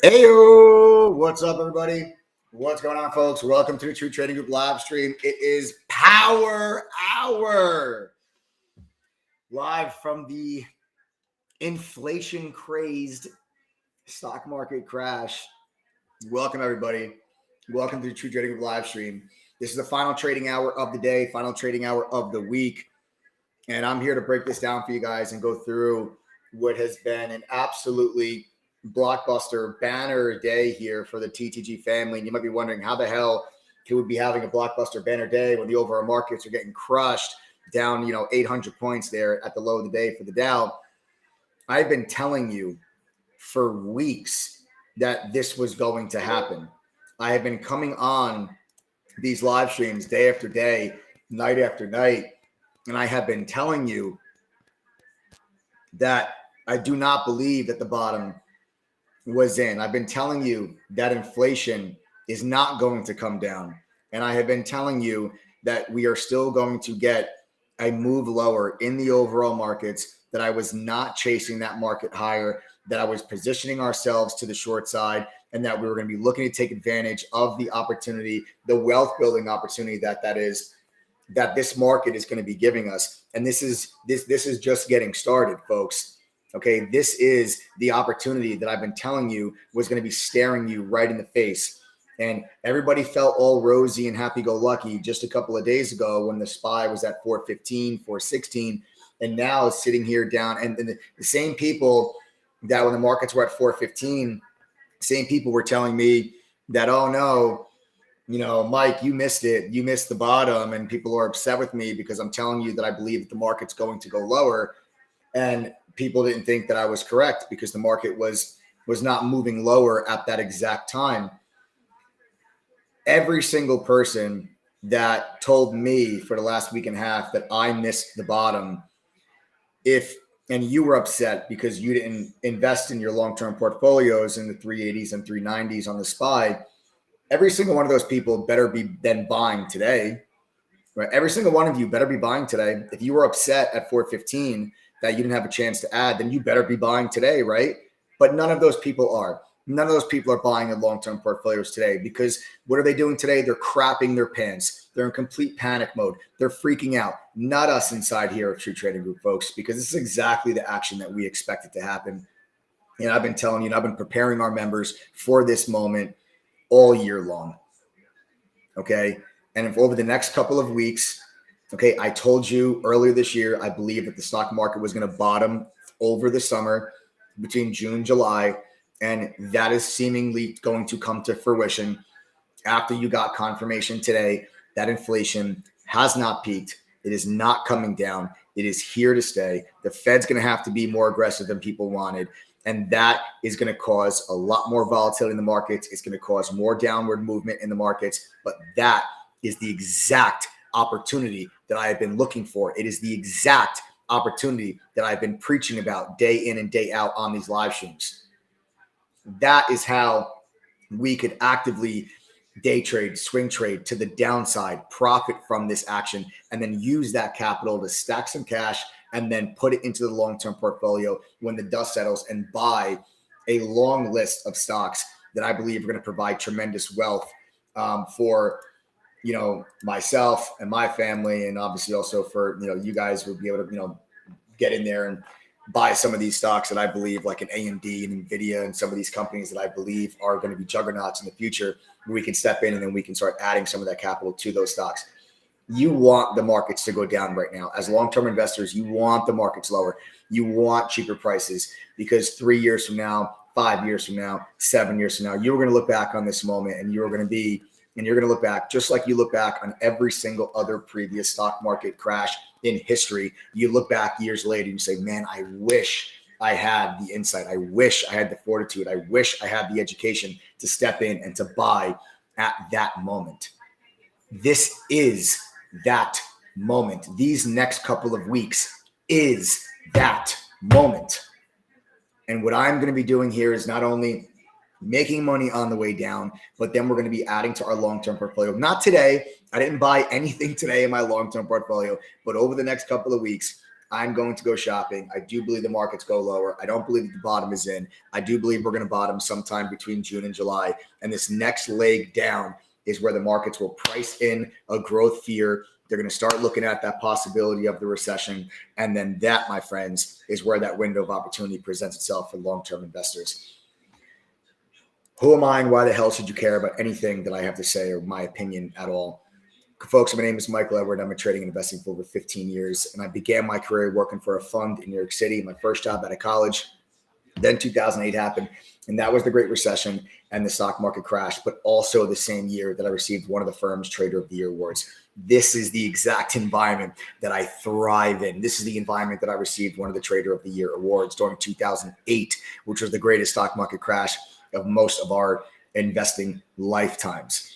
Heyo, what's up, everybody? What's going on, folks? Welcome to the True Trading Group live stream. It is Power Hour, live from the inflation-crazed stock market crash. Welcome, everybody. Welcome to the True Trading Group live stream. This is the final trading hour of the day, final trading hour of the week, and I'm here to break this down for you guys and go through what has been an absolutely blockbuster banner day here for the TTG family. And you might be wondering how the hell could we be having a blockbuster banner day when the overall markets are getting crushed down, 800 points there at the low of the day for the Dow. I've been telling you for weeks that this was going to happen. I have been coming on these live streams day after day, night after night, and I have been telling you that I do not believe that the bottom was in. I've been telling you that inflation is not going to come down. And I have been telling you that we are still going to get a move lower in the overall markets, that I was not chasing that market higher, that I was positioning ourselves to the short side, and that we were going to be looking to take advantage of the opportunity, the wealth building opportunity that this market is going to be giving us. And this is just getting started, folks. Okay, this is the opportunity that I've been telling you was going to be staring you right in the face. And everybody felt all rosy and happy-go-lucky just a couple of days ago when the SPY was at 415, 416, and now it's sitting here down. And the same people that when the markets were at 415, same people were telling me that, oh no, Mike, you missed it. You missed the bottom. And people are upset with me because I'm telling you that I believe that the market's going to go lower. And people didn't think that I was correct because the market was not moving lower at that exact time. Every single person that told me for the last week and a half that I missed the bottom, and you were upset because you didn't invest in your long-term portfolios in the 380s and 390s on the SPY, every single one of those people better be then buying today, right? Every single one of you better be buying today. If you were upset at 415 that you didn't have a chance to add, then you better be buying today, right? But none of those people are. None of those people are buying in long-term portfolios today because what are they doing today? They're crapping their pants. They're in complete panic mode. They're freaking out. Not us inside here at True Trading Group, folks, because this is exactly the action that we expected to happen. And I've been telling you, and I've been preparing our members for this moment all year long. Okay? And if over the next couple of weeks, okay, I told you earlier this year, I believe that the stock market was going to bottom over the summer between June and July, and that is seemingly going to come to fruition after you got confirmation today that inflation has not peaked. It is not coming down. It is here to stay. The Fed's going to have to be more aggressive than people wanted, and that is going to cause a lot more volatility in the markets. It's going to cause more downward movement in the markets, but that is the exact opportunity that I have been looking for. It is the exact opportunity that I've been preaching about day in and day out on these live streams. That is how we could actively day trade, swing trade to the downside, profit from this action, and then use that capital to stack some cash and then put it into the long-term portfolio when the dust settles and buy a long list of stocks that I believe are going to provide tremendous wealth for myself and my family, and obviously also for, you guys will be able to, get in there and buy some of these stocks that I believe, like an AMD and NVIDIA and some of these companies that I believe are going to be juggernauts in the future, where we can step in and then we can start adding some of that capital to those stocks. You want the markets to go down right now. As long-term investors, you want the markets lower. You want cheaper prices because 3 years from now, 5 years from now, 7 years from now, you're going to look back on this moment and you're going to look back just like you look back on every single other previous stock market crash in history. You look back years later and you say, man, I wish I had the insight. I wish I had the fortitude. I wish I had the education to step in and to buy at that moment. This is that moment. These next couple of weeks is that moment. And what I'm going to be doing here is not only making money on the way down, but then we're going to be adding to our long-term portfolio. Not today. I didn't buy anything today in my long-term portfolio, but over the next couple of weeks, I'm going to go shopping. I do believe the markets go lower. I don't believe that the bottom is in. I do believe we're going to bottom sometime between June and July. And this next leg down is where the markets will price in a growth fear. They're going to start looking at that possibility of the recession. And then that, my friends, is where that window of opportunity presents itself for long-term investors. Who am I and why the hell should you care about anything that I have to say or my opinion at all? Folks, my name is Michael Edward. I'm a trading and investing for over 15 years. And I began my career working for a fund in New York City, my first job out of college. Then 2008 happened, and that was the Great Recession, and the stock market crashed, but also the same year that I received one of the firm's Trader of the Year awards. This is the exact environment that I thrive in. This is the environment that I received one of the Trader of the Year awards during 2008, which was the greatest stock market crash of most of our investing lifetimes.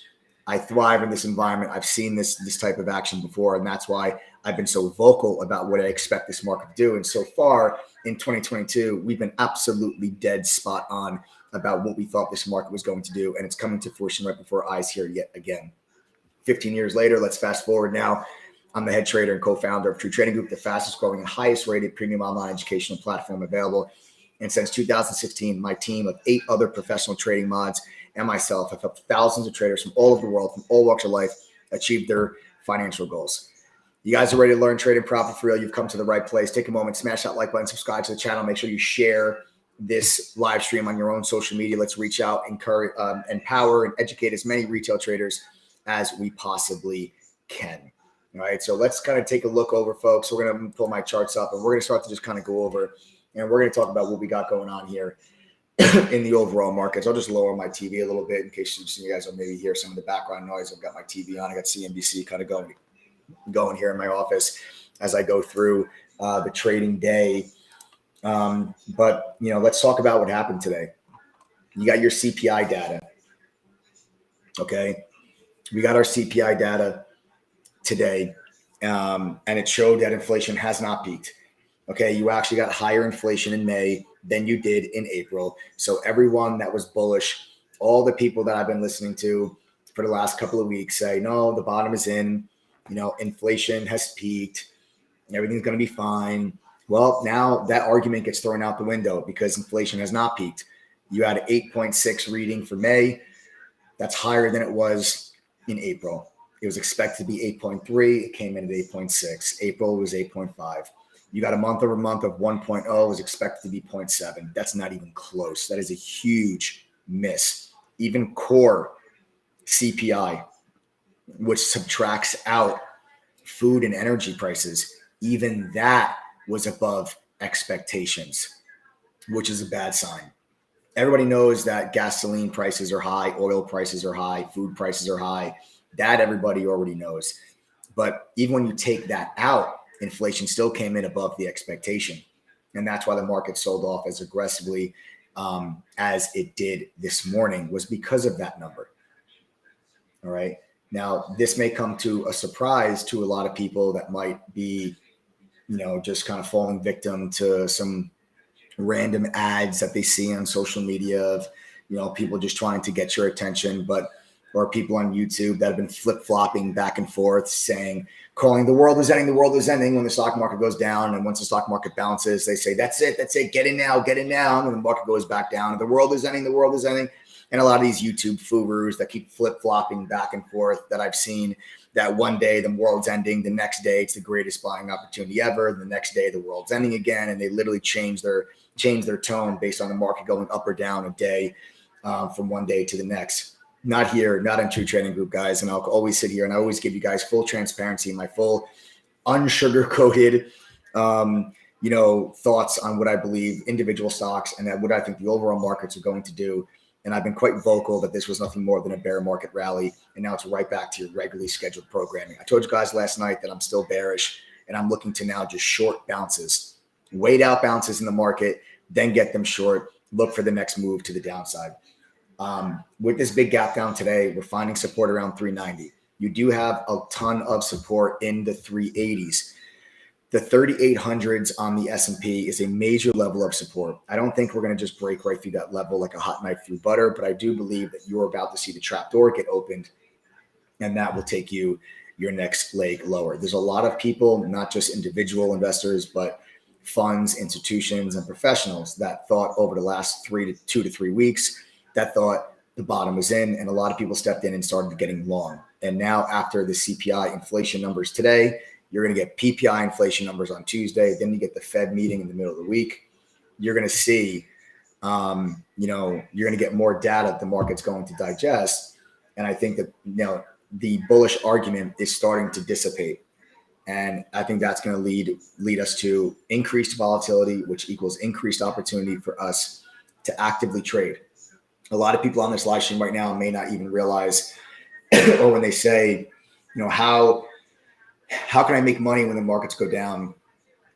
I thrive in this environment. I've seen this type of action before, and that's why I've been so vocal about what I expect this market to do. And so far in 2022, we've been absolutely dead spot on about what we thought this market was going to do, and it's coming to fruition right before our eyes here yet again. 15 years later, let's fast forward now. I'm the head trader and co-founder of True Trading Group, the fastest growing and highest rated premium online educational platform available. And since 2016, my team of 8 other professional trading mods and myself have helped thousands of traders from all over the world, from all walks of life, achieve their financial goals. You guys are ready to learn, trade, and profit for real. You've come to the right place. Take a moment, smash that like button, subscribe to the channel. Make sure you share this live stream on your own social media. Let's reach out, encourage, empower, and educate as many retail traders as we possibly can. All right, so let's kind of take a look over, folks. We're going to pull my charts up, and we're going to start to just kind of go over, and we're going to talk about what we got going on here in the overall markets. I'll just lower my TV a little bit in case you guys will maybe hear some of the background noise. I've got my TV on. I got CNBC kind of going here in my office as I go through the trading day. But, let's talk about what happened today. You got your CPI data. Okay. We got our CPI data today, and it showed that inflation has not peaked. Okay. You actually got higher inflation in May than you did in April. So everyone that was bullish, all the people that I've been listening to for the last couple of weeks say, no, the bottom is in, inflation has peaked, everything's going to be fine. Well, now that argument gets thrown out the window because inflation has not peaked. You had an 8.6 reading for May. That's higher than it was in April. It was expected to be 8.3. It came in at 8.6. April was 8.5. You got a month over month of 1.0, was expected to be 0.7. That's not even close. That is a huge miss. Even core CPI, which subtracts out food and energy prices, even that was above expectations, which is a bad sign. Everybody knows that gasoline prices are high, oil prices are high, food prices are high. That everybody already knows. But even when you take that out, inflation still came in above the expectation. And that's why the market sold off as aggressively as it did this morning, was because of that number. All right. Now, this may come to a surprise to a lot of people that might be, just kind of falling victim to some random ads that they see on social media of, people just trying to get your attention, or people on YouTube that have been flip-flopping back and forth calling the world is ending when the stock market goes down. And once the stock market bounces, they say, that's it, get in now. And the market goes back down. And the world is ending. And a lot of these YouTube gurus that keep flip-flopping back and forth that I've seen, that one day the world's ending, the next day it's the greatest buying opportunity ever, the next day the world's ending again, and they literally change their tone based on the market going up or down a day from one day to the next. Not here, not in True Trading Group, guys. And I'll always sit here and I always give you guys full transparency, my full unsugar-coated thoughts on what I believe individual stocks and what I think the overall markets are going to do. And I've been quite vocal that this was nothing more than a bear market rally. And now it's right back to your regularly scheduled programming. I told you guys last night that I'm still bearish and I'm looking to now just short bounces, wait out bounces in the market, then get them short, look for the next move to the downside. With this big gap down today, we're finding support around 390. You do have a ton of support in the 380s. The 3800s on the S&P is a major level of support. I don't think we're going to just break right through that level like a hot knife through butter, but I do believe that you're about to see the trap door get opened, and that will take you your next leg lower. There's a lot of people, not just individual investors, but funds, institutions, and professionals that thought over the last 2 to 3 weeks that thought the bottom was in, and a lot of people stepped in and started getting long. And now after the CPI inflation numbers today, you're going to get PPI inflation numbers on Tuesday. Then you get the Fed meeting in the middle of the week. You're going to see, you're going to get more data that the market's going to digest. And I think that, the bullish argument is starting to dissipate. And I think that's going to lead us to increased volatility, which equals increased opportunity for us to actively trade. A lot of people on this live stream right now may not even realize, or when they say, how can I make money when the markets go down?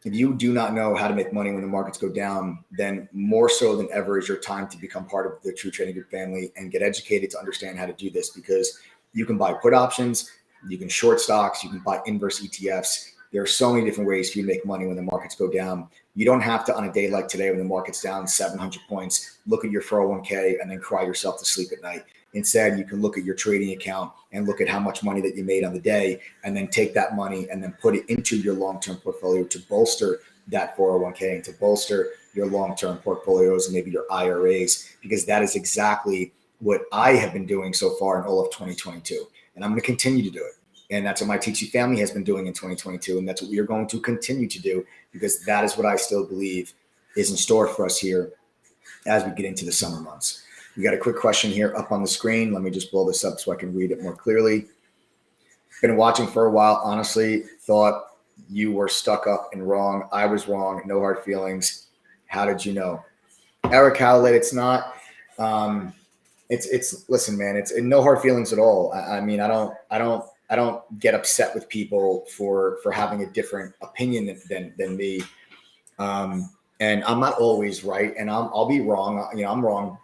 If you do not know how to make money when the markets go down, then more so than ever is your time to become part of the True Trading Group family and get educated to understand how to do this, because you can buy put options, you can short stocks, you can buy inverse ETFs. There are so many different ways for you to make money when the markets go down. You don't have to, on a day like today when the market's down 700 points, look at your 401k and then cry yourself to sleep at night. Instead, you can look at your trading account and look at how much money that you made on the day, and then take that money and then put it into your long-term portfolio to bolster that 401k and to bolster your long-term portfolios and maybe your IRAs, because that is exactly what I have been doing so far in all of 2022. And I'm going to continue to do it. And that's what my TT family has been doing in 2022. And that's what we are going to continue to do, because that is what I still believe is in store for us here as we get into the summer months. We got a quick question here up on the screen. Let me just blow this up so I can read it more clearly. Been watching for a while. Honestly, thought you were stuck up and wrong. I was wrong. No hard feelings. How did you know? Eric Howlett, it's not. Listen, man, it's no hard feelings at all. I mean, I don't get upset with people for having a different opinion than me. And I'm not always right, and I'll be wrong. I'm wrong,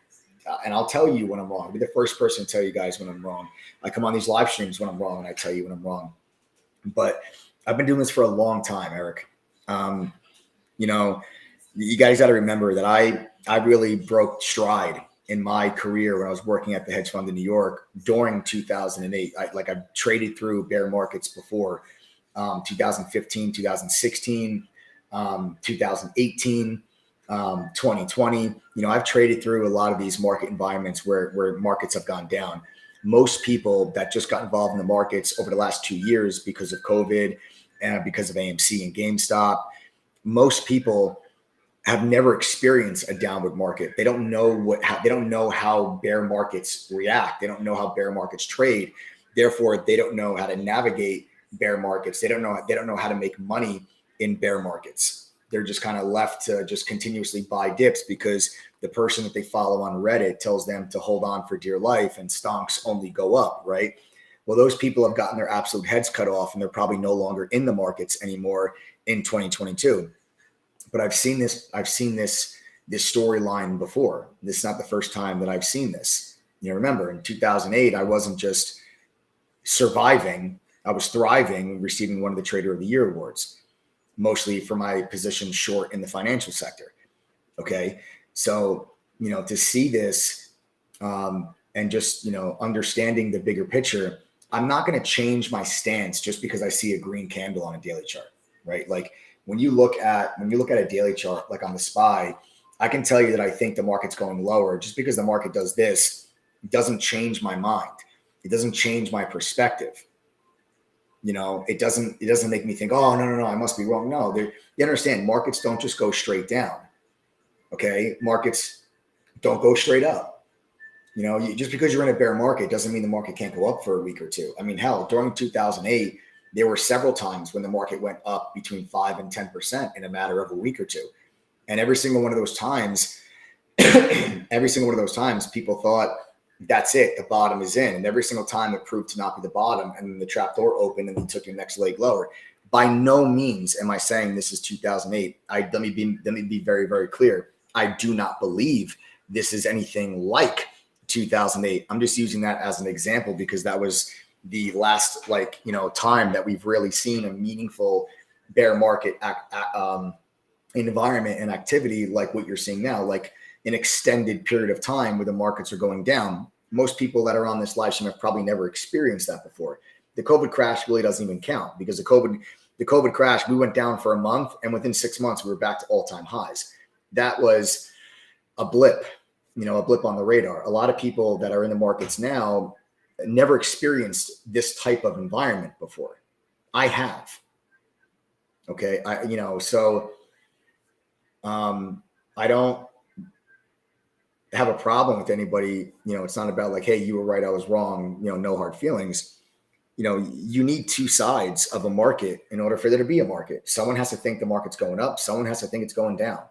and I'll tell you when I'm wrong. I'll be the first person to tell you guys when I'm wrong. I come on these live streams when I'm wrong, and I tell you when I'm wrong. But I've been doing this for a long time, Eric. You guys got to remember that I really broke stride in my career when I was working at the hedge fund in New York during 2008. I've traded through bear markets before, 2015, 2016, 2018, 2020. I've traded through a lot of these market environments where markets have gone down. Most people that just got involved in the markets over the last 2 years because of COVID and because of AMC and GameStop, most people have never experienced a downward market. They don't know how bear markets react. They don't know how bear markets trade. Therefore, they don't know how to navigate bear markets. They don't know how to make money in bear markets. They're just kind of left to just continuously buy dips because the person that they follow on Reddit tells them to hold on for dear life and stonks only go up, right? Well, those people have gotten their absolute heads cut off, and they're probably no longer in the markets anymore in 2022. But I've seen this storyline before. This is not the first time that I've seen this. Remember in 2008, I wasn't just surviving, I was thriving, receiving one of the Trader of the Year awards, mostly for my position short in the financial sector. Okay. So, to see this and just, understanding the bigger picture, I'm not going to change my stance just because I see a green candle on a daily chart, right? Like when you look at a daily chart, like on the SPY, I can tell you that I think the market's going lower. Just because the market does this doesn't change my mind. It doesn't change my perspective. It doesn't make me think, oh, no, I must be wrong. No, you understand, markets don't just go straight down. Okay. Markets don't go straight up. Just because you're in a bear market doesn't mean the market can't go up for a week or two. I mean, hell, during 2008, there were several times when the market went up between 5 and 10% in a matter of a week or two. And every single one of those times, people thought, that's it, the bottom is in. And every single time it proved to not be the bottom, and then the trap door opened and you took your next leg lower. By no means am I saying this is 2008. Let me be very, very clear. I do not believe this is anything like 2008. I'm just using that as an example because that was the last time that we've really seen a meaningful bear market environment and activity like what you're seeing now, like an extended period of time where the markets are going down. Most people that are on this live stream have probably never experienced that before. The COVID crash really doesn't even count, because the COVID crash, we went down for a month, and within 6 months we were back to all-time highs. That was a blip, a blip on the radar. A lot of people that are in the markets now never experienced this type of environment before. I have. Okay. I don't have a problem with anybody. It's not about like, hey, you were right, I was wrong, no hard feelings. You need two sides of a market in order for there to be a market. Someone has to think the market's going up. Someone has to think it's going down.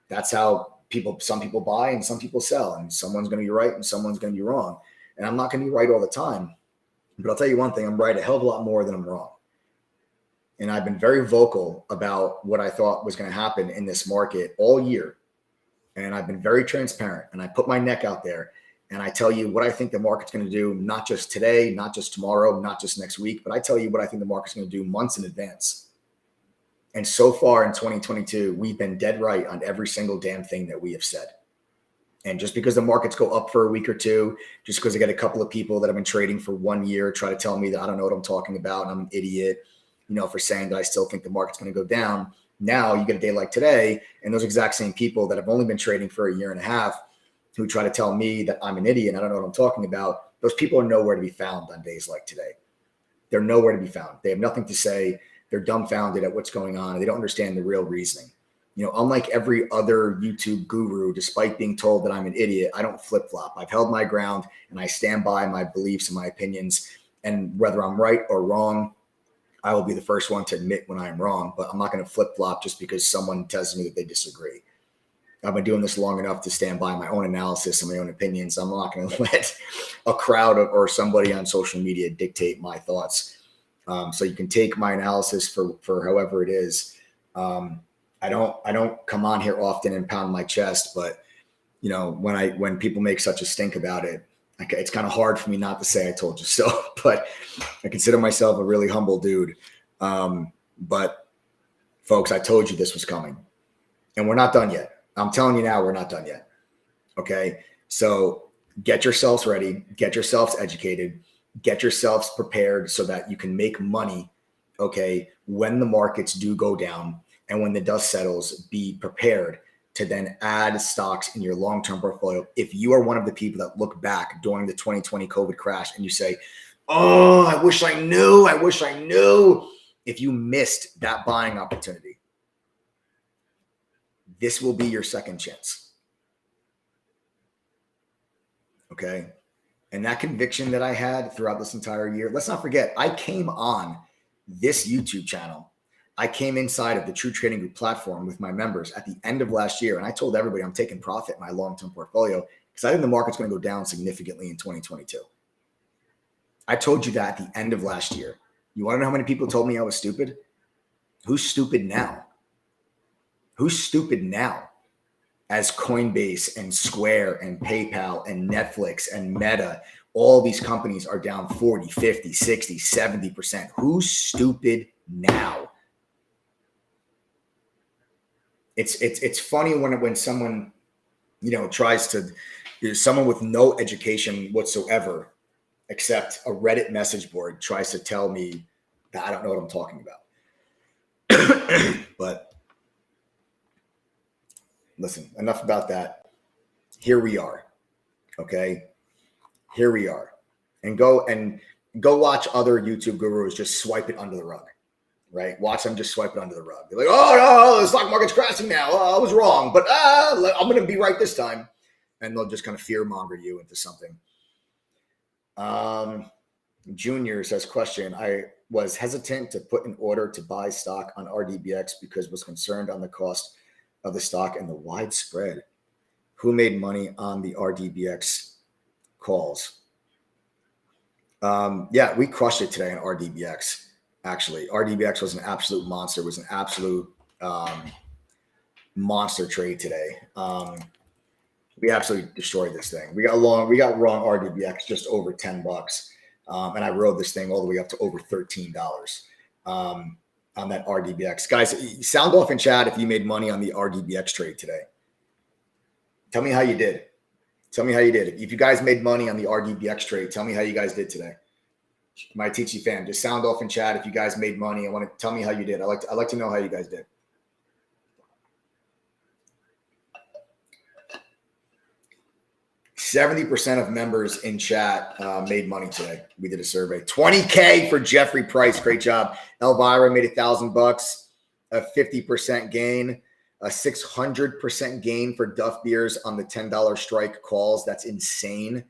That's how some people buy and some people sell, and someone's going to be right and someone's going to be wrong. And I'm not going to be right all the time, but I'll tell you one thing, I'm right a hell of a lot more than I'm wrong. And I've been very vocal about what I thought was going to happen in this market all year. And I've been very transparent, and I put my neck out there and I tell you what I think the market's going to do, not just today, not just tomorrow, not just next week, but I tell you what I think the market's going to do months in advance. And so far in 2022, we've been dead right on every single damn thing that we have said. And just because the markets go up for a week or two, just because I get a couple of people that have been trading for 1 year try to tell me that I don't know what I'm talking about and I'm an idiot, for saying that I still think the market's going to go down. Now you get a day like today, and those exact same people that have only been trading for a year and a half who try to tell me that I'm an idiot and I don't know what I'm talking about, those people are nowhere to be found on days like today. They're nowhere to be found. They have nothing to say. They're dumbfounded at what's going on, and they don't understand the real reasoning. Unlike every other YouTube guru, despite being told that I'm an idiot, I don't flip-flop. I've held my ground, and I stand by my beliefs and my opinions. And whether I'm right or wrong, I will be the first one to admit when I'm wrong, but I'm not going to flip-flop just because someone tells me that they disagree. I've been doing this long enough to stand by my own analysis and my own opinions. I'm not going to let a crowd or somebody on social media dictate my thoughts. So you can take my analysis for however it is. I don't come on here often and pound my chest, but when people make such a stink about it, it's kind of hard for me not to say I told you so. But I consider myself a really humble dude. But folks, I told you this was coming, and we're not done yet. I'm telling you now, we're not done yet. Okay. So get yourselves ready, get yourselves educated, get yourselves prepared so that you can make money. Okay. When the markets do go down and when the dust settles, be prepared to then add stocks in your long-term portfolio. If you are one of the people that look back during the 2020 COVID crash and you say, oh, I wish I knew. If you missed that buying opportunity, this will be your second chance. Okay. And that conviction that I had throughout this entire year, let's not forget, I came on this YouTube channel. I came inside of the True Trading Group platform with my members at the end of last year. And I told everybody I'm taking profit in my long-term portfolio because I think the market's going to go down significantly in 2022. I told you that at the end of last year. You want to know how many people told me I was stupid? Who's stupid now? Who's stupid now? As Coinbase and Square and PayPal and Netflix and Meta, all these companies are down 40, 50, 60, 70%. Who's stupid now? It's funny when someone, tries to, someone with no education whatsoever, except a Reddit message board, tries to tell me that I don't know what I'm talking about. But listen, enough about that. Here we are. Okay. Here we are. And go watch other YouTube gurus just swipe it under the rug, right? Watch them just swipe it under the rug. They're like, oh, no, the stock market's crashing now. Oh, I was wrong, but I'm going to be right this time. And they'll just kind of fear monger you into something. Junior says, question, I was hesitant to put an order to buy stock on RDBX because was concerned on the cost of the stock and the wide spread. Who made money on the RDBX calls? Yeah, we crushed it today on RDBX. Actually, RDBX was an absolute monster. It was an absolute monster trade today. We absolutely destroyed this thing. We got wrong RDBX just over $10. And I rode this thing all the way up to over $13 on that RDBX. Guys, sound off in chat if you made money on the RDBX trade today. Tell me how you did. Tell me how you did. If you guys made money on the RDBX trade, tell me how you guys did today. My TC fam, just sound off in chat if you guys made money. I want to tell me how you did. I like to know how you guys did. %70 of members in chat made money today. We did a survey. 20K for Jeffrey Price. Great job. Elvira made $1,000, a 50% gain, a 600% gain for Duff Beers on the $10 strike calls. That's insane.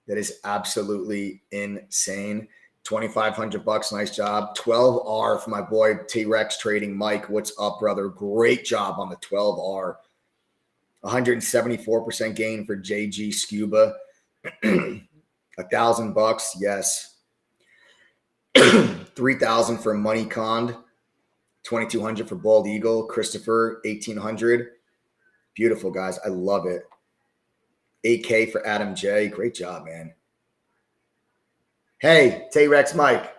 That is absolutely insane. $2,500. Nice job. 12R for my boy T-Rex Trading. Mike, what's up, brother? Great job on the 12R. 174% gain for JG Scuba. $1,000. Yes. 3,000 for Money Cond. 2,200 for Bald Eagle. Christopher, 1,800. Beautiful, guys. I love it. 8K for Adam J. Great job, man. Hey, T-Rex Mike.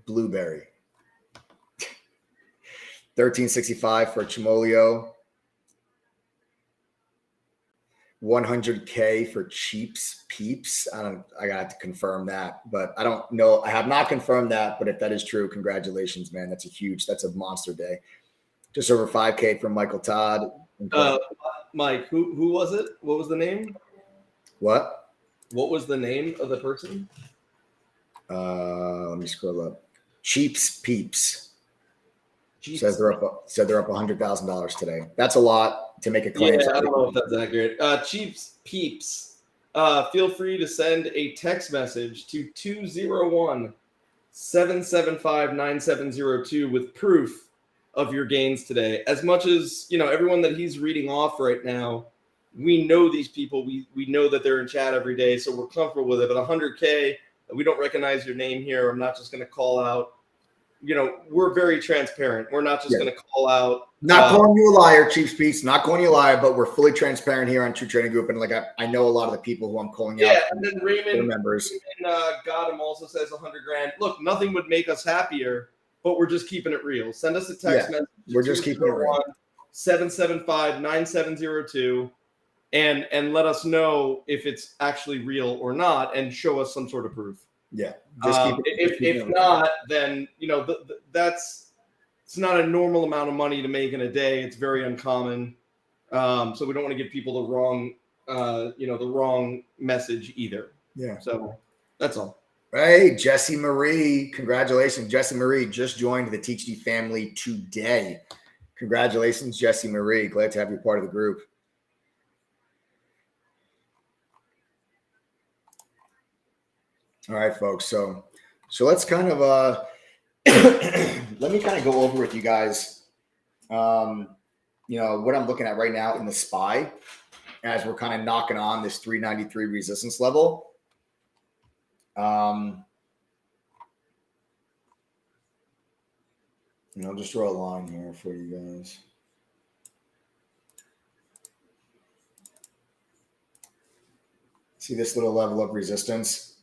Blueberry. 1365 for Chimolio. 100K for Cheaps Peeps. I got to confirm that, but I don't know. I have not confirmed that, but if that is true, congratulations, man. That's a monster day. Just over 5K from Michael Todd. Mike, who was it? What was the name? What was the name of the person? Let me scroll up. Cheaps Peeps. Said they're up $100,000 today. That's a lot to make a claim. Yeah, I don't know if that's accurate. Cheaps Peeps. Feel free to send a text message to 201-775-9702 with proof of your gains today. As much as, everyone that he's reading off right now, we know these people. We know that they're in chat every day, so we're comfortable with it. But 100K, we don't recognize your name here. I'm not just going to call out. We're very transparent. We're not just going to call out. Not calling you a liar, Chiefs Peace. Not calling you a liar, but we're fully transparent here on True Trading Group. And I know a lot of the people who I'm calling out. Yeah, and then Raymond members. Gotham also says 100 grand. Look, nothing would make us happier, but we're just keeping it real. Send us a text message. We're just keeping it real. 775-9702 and let us know if it's actually real or not, and show us some sort of proof. Yeah. If not, then it's not a normal amount of money to make in a day. It's very uncommon. So we don't want to give people the wrong message either. Yeah. So that's all. Hey, Jessie Marie. Congratulations. Jessie Marie just joined the THD family today. Congratulations, Jessie Marie. Glad to have you part of the group. All right, folks. So let's kind of let me kind of go over with you guys, what I'm looking at right now in the SPY as we're kind of knocking on this 393 resistance level. I'll just draw a line here for you guys. See this little level of resistance?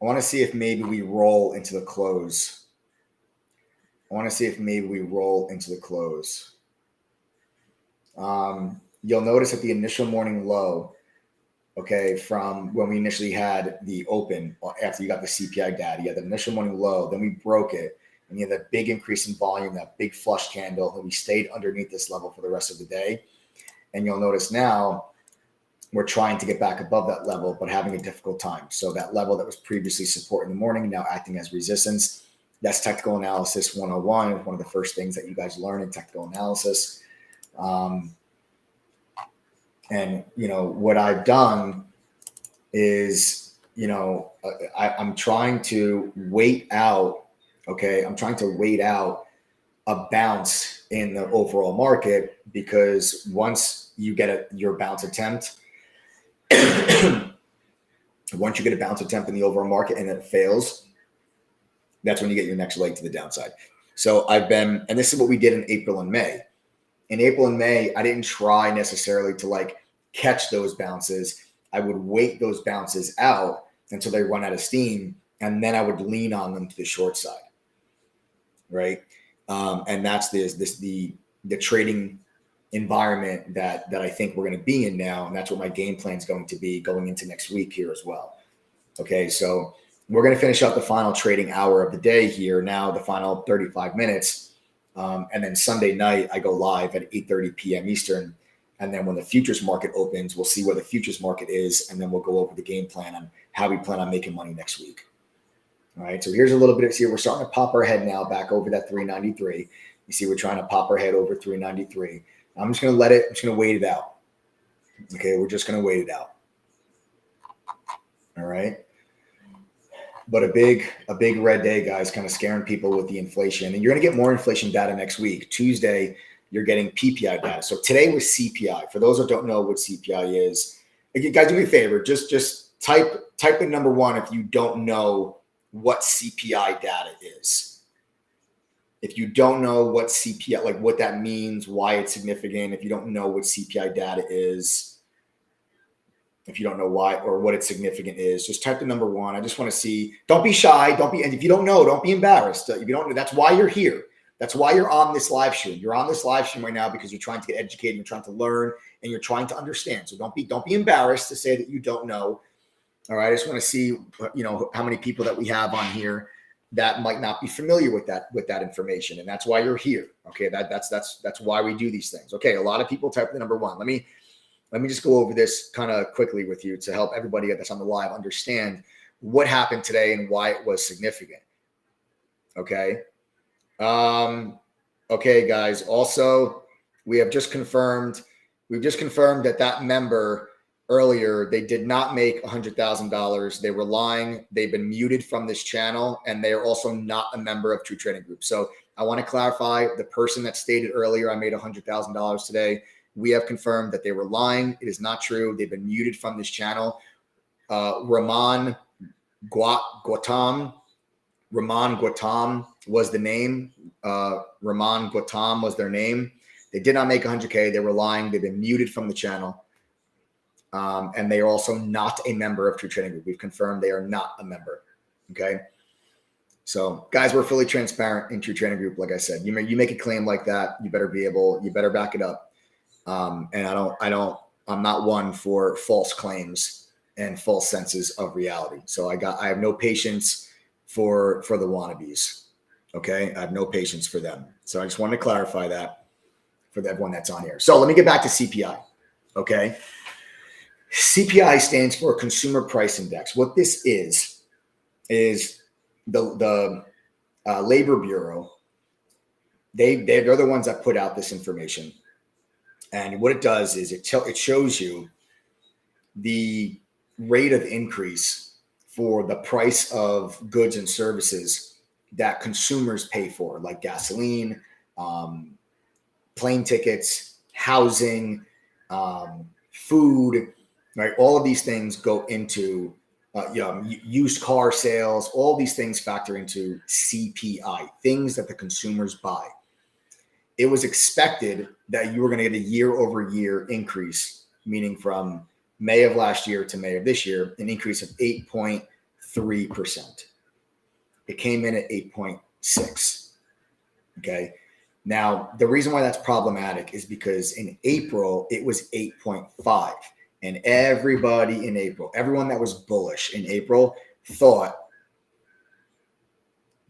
I want to see if maybe we roll into the close. You'll notice at the initial morning low, okay, from when we initially had the open, after you got the CPI data, you had the initial morning low, then we broke it, and you had that big increase in volume, that big flush candle, and we stayed underneath this level for the rest of the day. And you'll notice now, we're trying to get back above that level, but having a difficult time. So that level that was previously support in the morning, now acting as resistance. That's technical analysis 101. One of the first things that you guys learn in technical analysis. And what I've done is, I'm trying to wait out. Okay, I'm trying to wait out a bounce in the overall market, because once you get your bounce attempt. Once you get a bounce attempt in the overall market and it fails, that's when you get your next leg to the downside. So and this is what we did in April and May. In April and May, I didn't try necessarily to catch those bounces. I would wait those bounces out until they run out of steam, and then I would lean on them to the short side. Right. And that's the trading environment that I think we're going to be in now. And that's what my game plan is going to be going into next week here as well. Okay. So we're going to finish up the final trading hour of the day here now, the final 35 minutes. And then Sunday night, I go live at 8:30 p.m. Eastern. And then when the futures market opens, we'll see where the futures market is. And then we'll go over the game plan on how we plan on making money next week. All right. So here's a little bit of, see, we're starting to pop our head now back over that 393. You see, we're trying to pop our head over 393. I'm just going to I'm just going to wait it out. Okay. We're just going to wait it out. All right. But a big red day, guys, kind of scaring people with the inflation. And you're going to get more inflation data next week. Tuesday, you're getting PPI data. So today was CPI. For those that don't know what CPI is, guys, do me a favor. Just type in number one if you don't know what CPI data is. If you don't know what CPI, like what that means, why it's significant, if you don't know what CPI data is, if you don't know why or what its significant is, just type the number one. I just want to see, don't be shy. And if you don't know, don't be embarrassed. If you don't know, that's why you're here. That's why you're on this live stream. You're on this live stream right now because you're trying to get educated, you're trying to learn, and you're trying to understand. So don't be embarrassed to say that you don't know. All right. I just want to see, how many people that we have on here that might not be familiar with that information. And that's why you're here. Okay. That's why we do these things. Okay. A lot of people type the number one. Let me just go over this kind of quickly with you to help everybody that's on the live understand what happened today and why it was significant. Okay. Okay, guys. Also, we've just confirmed that member earlier, they did not make $100,000. They were lying. They've been muted from this channel, and they are also not a member of True Trading Group. So I want to clarify, the person that stated earlier, I made $100,000 today. We have confirmed that they were lying. It is not true. They've been muted from this channel. Raman Gautam was the name. Raman Gautam was their name. They did not make 100K. They were lying. They've been muted from the channel. And they are also not a member of True Trading Group. We've confirmed they are not a member. Okay. So guys, we're fully transparent in True Trading Group. Like I said, you make a claim like that, you better back it up. And I'm not one for false claims and false senses of reality. So I have no patience for the wannabes. Okay. I have no patience for them. So I just wanted to clarify that for everyone that's on here. So let me get back to CPI. Okay. CPI stands for Consumer Price Index. What this is the Labor Bureau. They're the ones that put out this information. And what it does is it shows you the rate of increase for the price of goods and services that consumers pay for, like gasoline, plane tickets, housing, food, right? All of these things go into used car sales. All these things factor into CPI, things that the consumers buy. It was expected that you were going to get a year-over-year increase, meaning from May of last year to May of this year, an increase of 8.3%. It came in at 8.6. Okay. Now, the reason why that's problematic is because in April, it was 8.5. And everybody in April, everyone that was bullish in April thought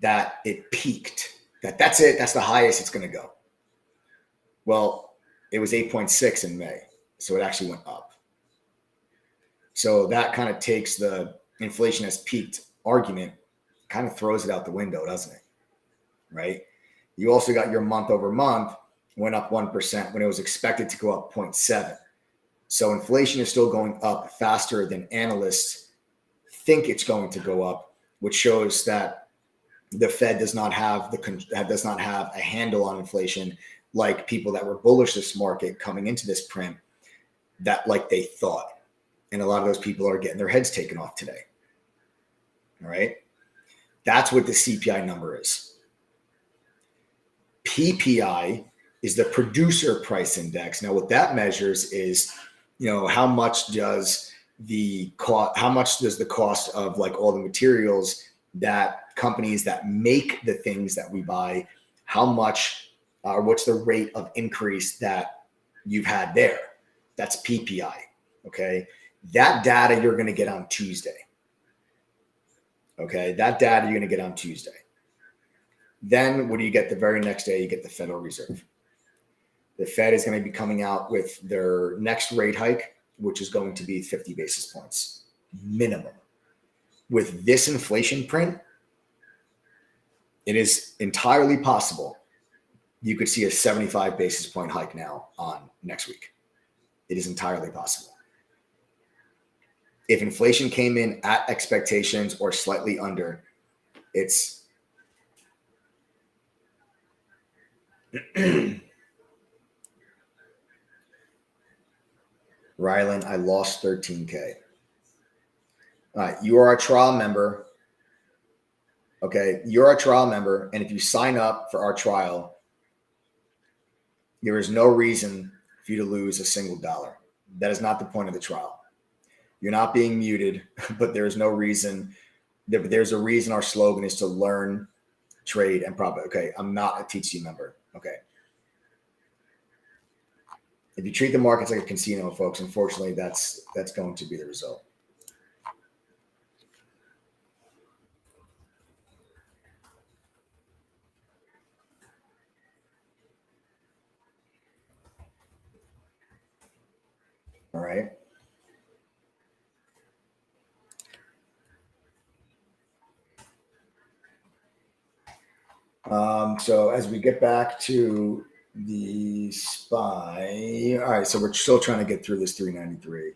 that it peaked, that's it. That's the highest it's going to go. Well, it was 8.6 in May. So it actually went up. So that kind of takes the inflation has peaked argument, kind of throws it out the window, doesn't it? Right? You also got your month over month went up 1% when it was expected to go up 0.7. So inflation is still going up faster than analysts think it's going to go up, which shows that the Fed does not have a handle on inflation like people that were bullish this market coming into this print that like they thought. And a lot of those people are getting their heads taken off today. All right. That's what the CPI number is. PPI is the producer price index. Now, what that measures is, how much does the cost of like all the materials that companies that make the things that we buy, how much or what's the rate of increase that you've had there. That's PPI. Okay. That data you're going to get on Tuesday. Okay. That data you're going to get on Tuesday. Then what do you get the very next day? You get the Federal Reserve. The Fed is going to be coming out with their next rate hike, which is going to be 50 basis points minimum. With this inflation print, it is entirely possible you could see a 75 basis point hike now on next week. It is entirely possible. If inflation came in at expectations or slightly under, it's Rylan, I lost 13K. All right, you are a trial member. Okay, you're a trial member, and if you sign up for our trial, there is no reason for you to lose a single dollar. That is not the point of the trial. You're not being muted, but there is no reason. There's a reason our slogan is to learn, trade, and profit. Okay, I'm not a TC member. Okay. If you treat the markets like a casino, folks, unfortunately, that's going to be the result. All right. So as we get back to the SPY, all right, so we're still trying to get through this 393.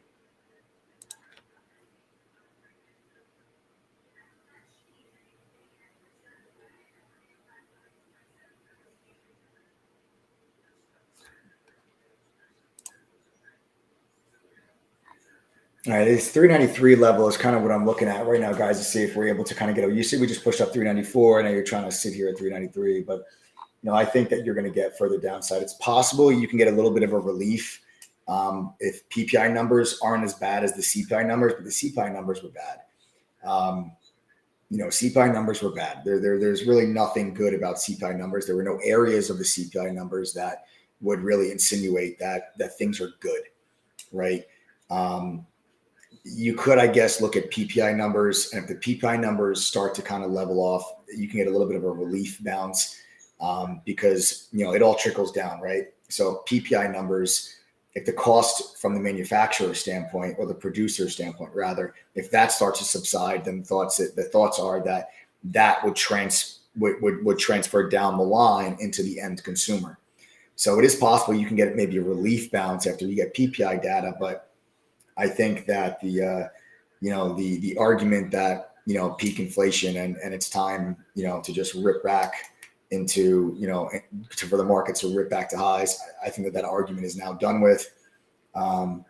All right, this 393 level is kind of what I'm looking at right now, guys, to see if we're able to kind of get. You see, we just pushed up 394, and now you're trying to sit here at 393. But I think that you're going to get further downside. It's possible you can get a little bit of a relief if PPI numbers aren't as bad as the CPI numbers, but the CPI numbers were bad. CPI numbers were bad. There's really nothing good about CPI numbers. There were no areas of the CPI numbers that would really insinuate that things are good, right? You could, I guess, look at PPI numbers, and if the PPI numbers start to kind of level off, you can get a little bit of a relief bounce because, it all trickles down, right? So PPI numbers, if the cost from the manufacturer standpoint or the producer standpoint, rather, if that starts to subside, then the thoughts are that would transfer down the line into the end consumer. So it is possible you can get maybe a relief bounce after you get PPI data, but I think that the argument that, peak inflation and it's time, to just rip back into, for the markets to rip back to highs. I think that argument is now done with. And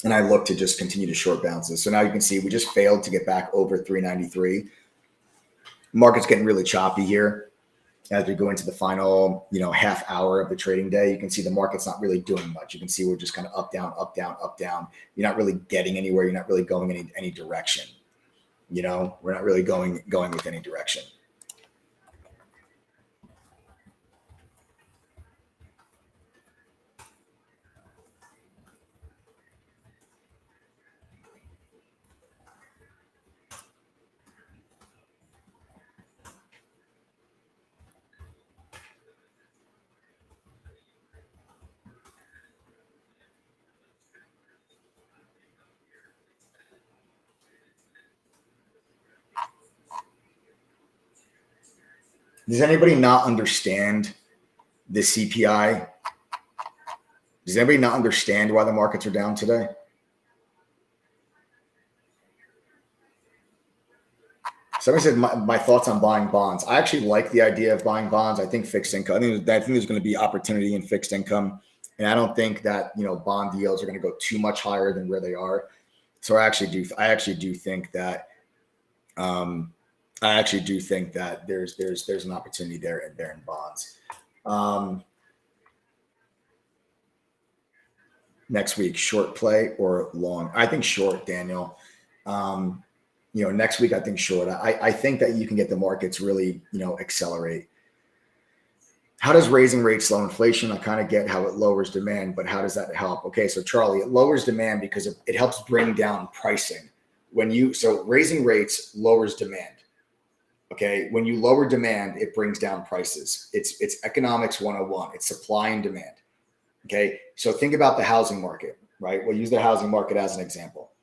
I look to just continue to short bounces. So now you can see we just failed to get back over 393. Market's getting really choppy here. As we go into the final, half hour of the trading day, you can see the market's not really doing much. You can see we're just kind of up, down, up, down, up, down. You're not really getting anywhere. You're not really going any direction. We're not really going with any direction. Does anybody not understand the CPI? Does anybody not understand why the markets are down today? Somebody said my thoughts on buying bonds. I actually like the idea of buying bonds. I think fixed income. I think there's going to be opportunity in fixed income, and I don't think that bond yields are going to go too much higher than where they are. So I actually do think that there's an opportunity there in bonds. Next week, short play or long? I think short, Daniel. Next week, I think short. I think that you can get the markets really, accelerate. how does raising rates slow inflation? I kind of get how it lowers demand, but how does that help? Okay, so Charlie, it lowers demand because it helps bring down pricing. So raising rates lowers demand. Okay, when you lower demand, it brings down prices. It's economics 101. It's supply and demand. Okay, so think about the housing market, right? We'll use the housing market as an example.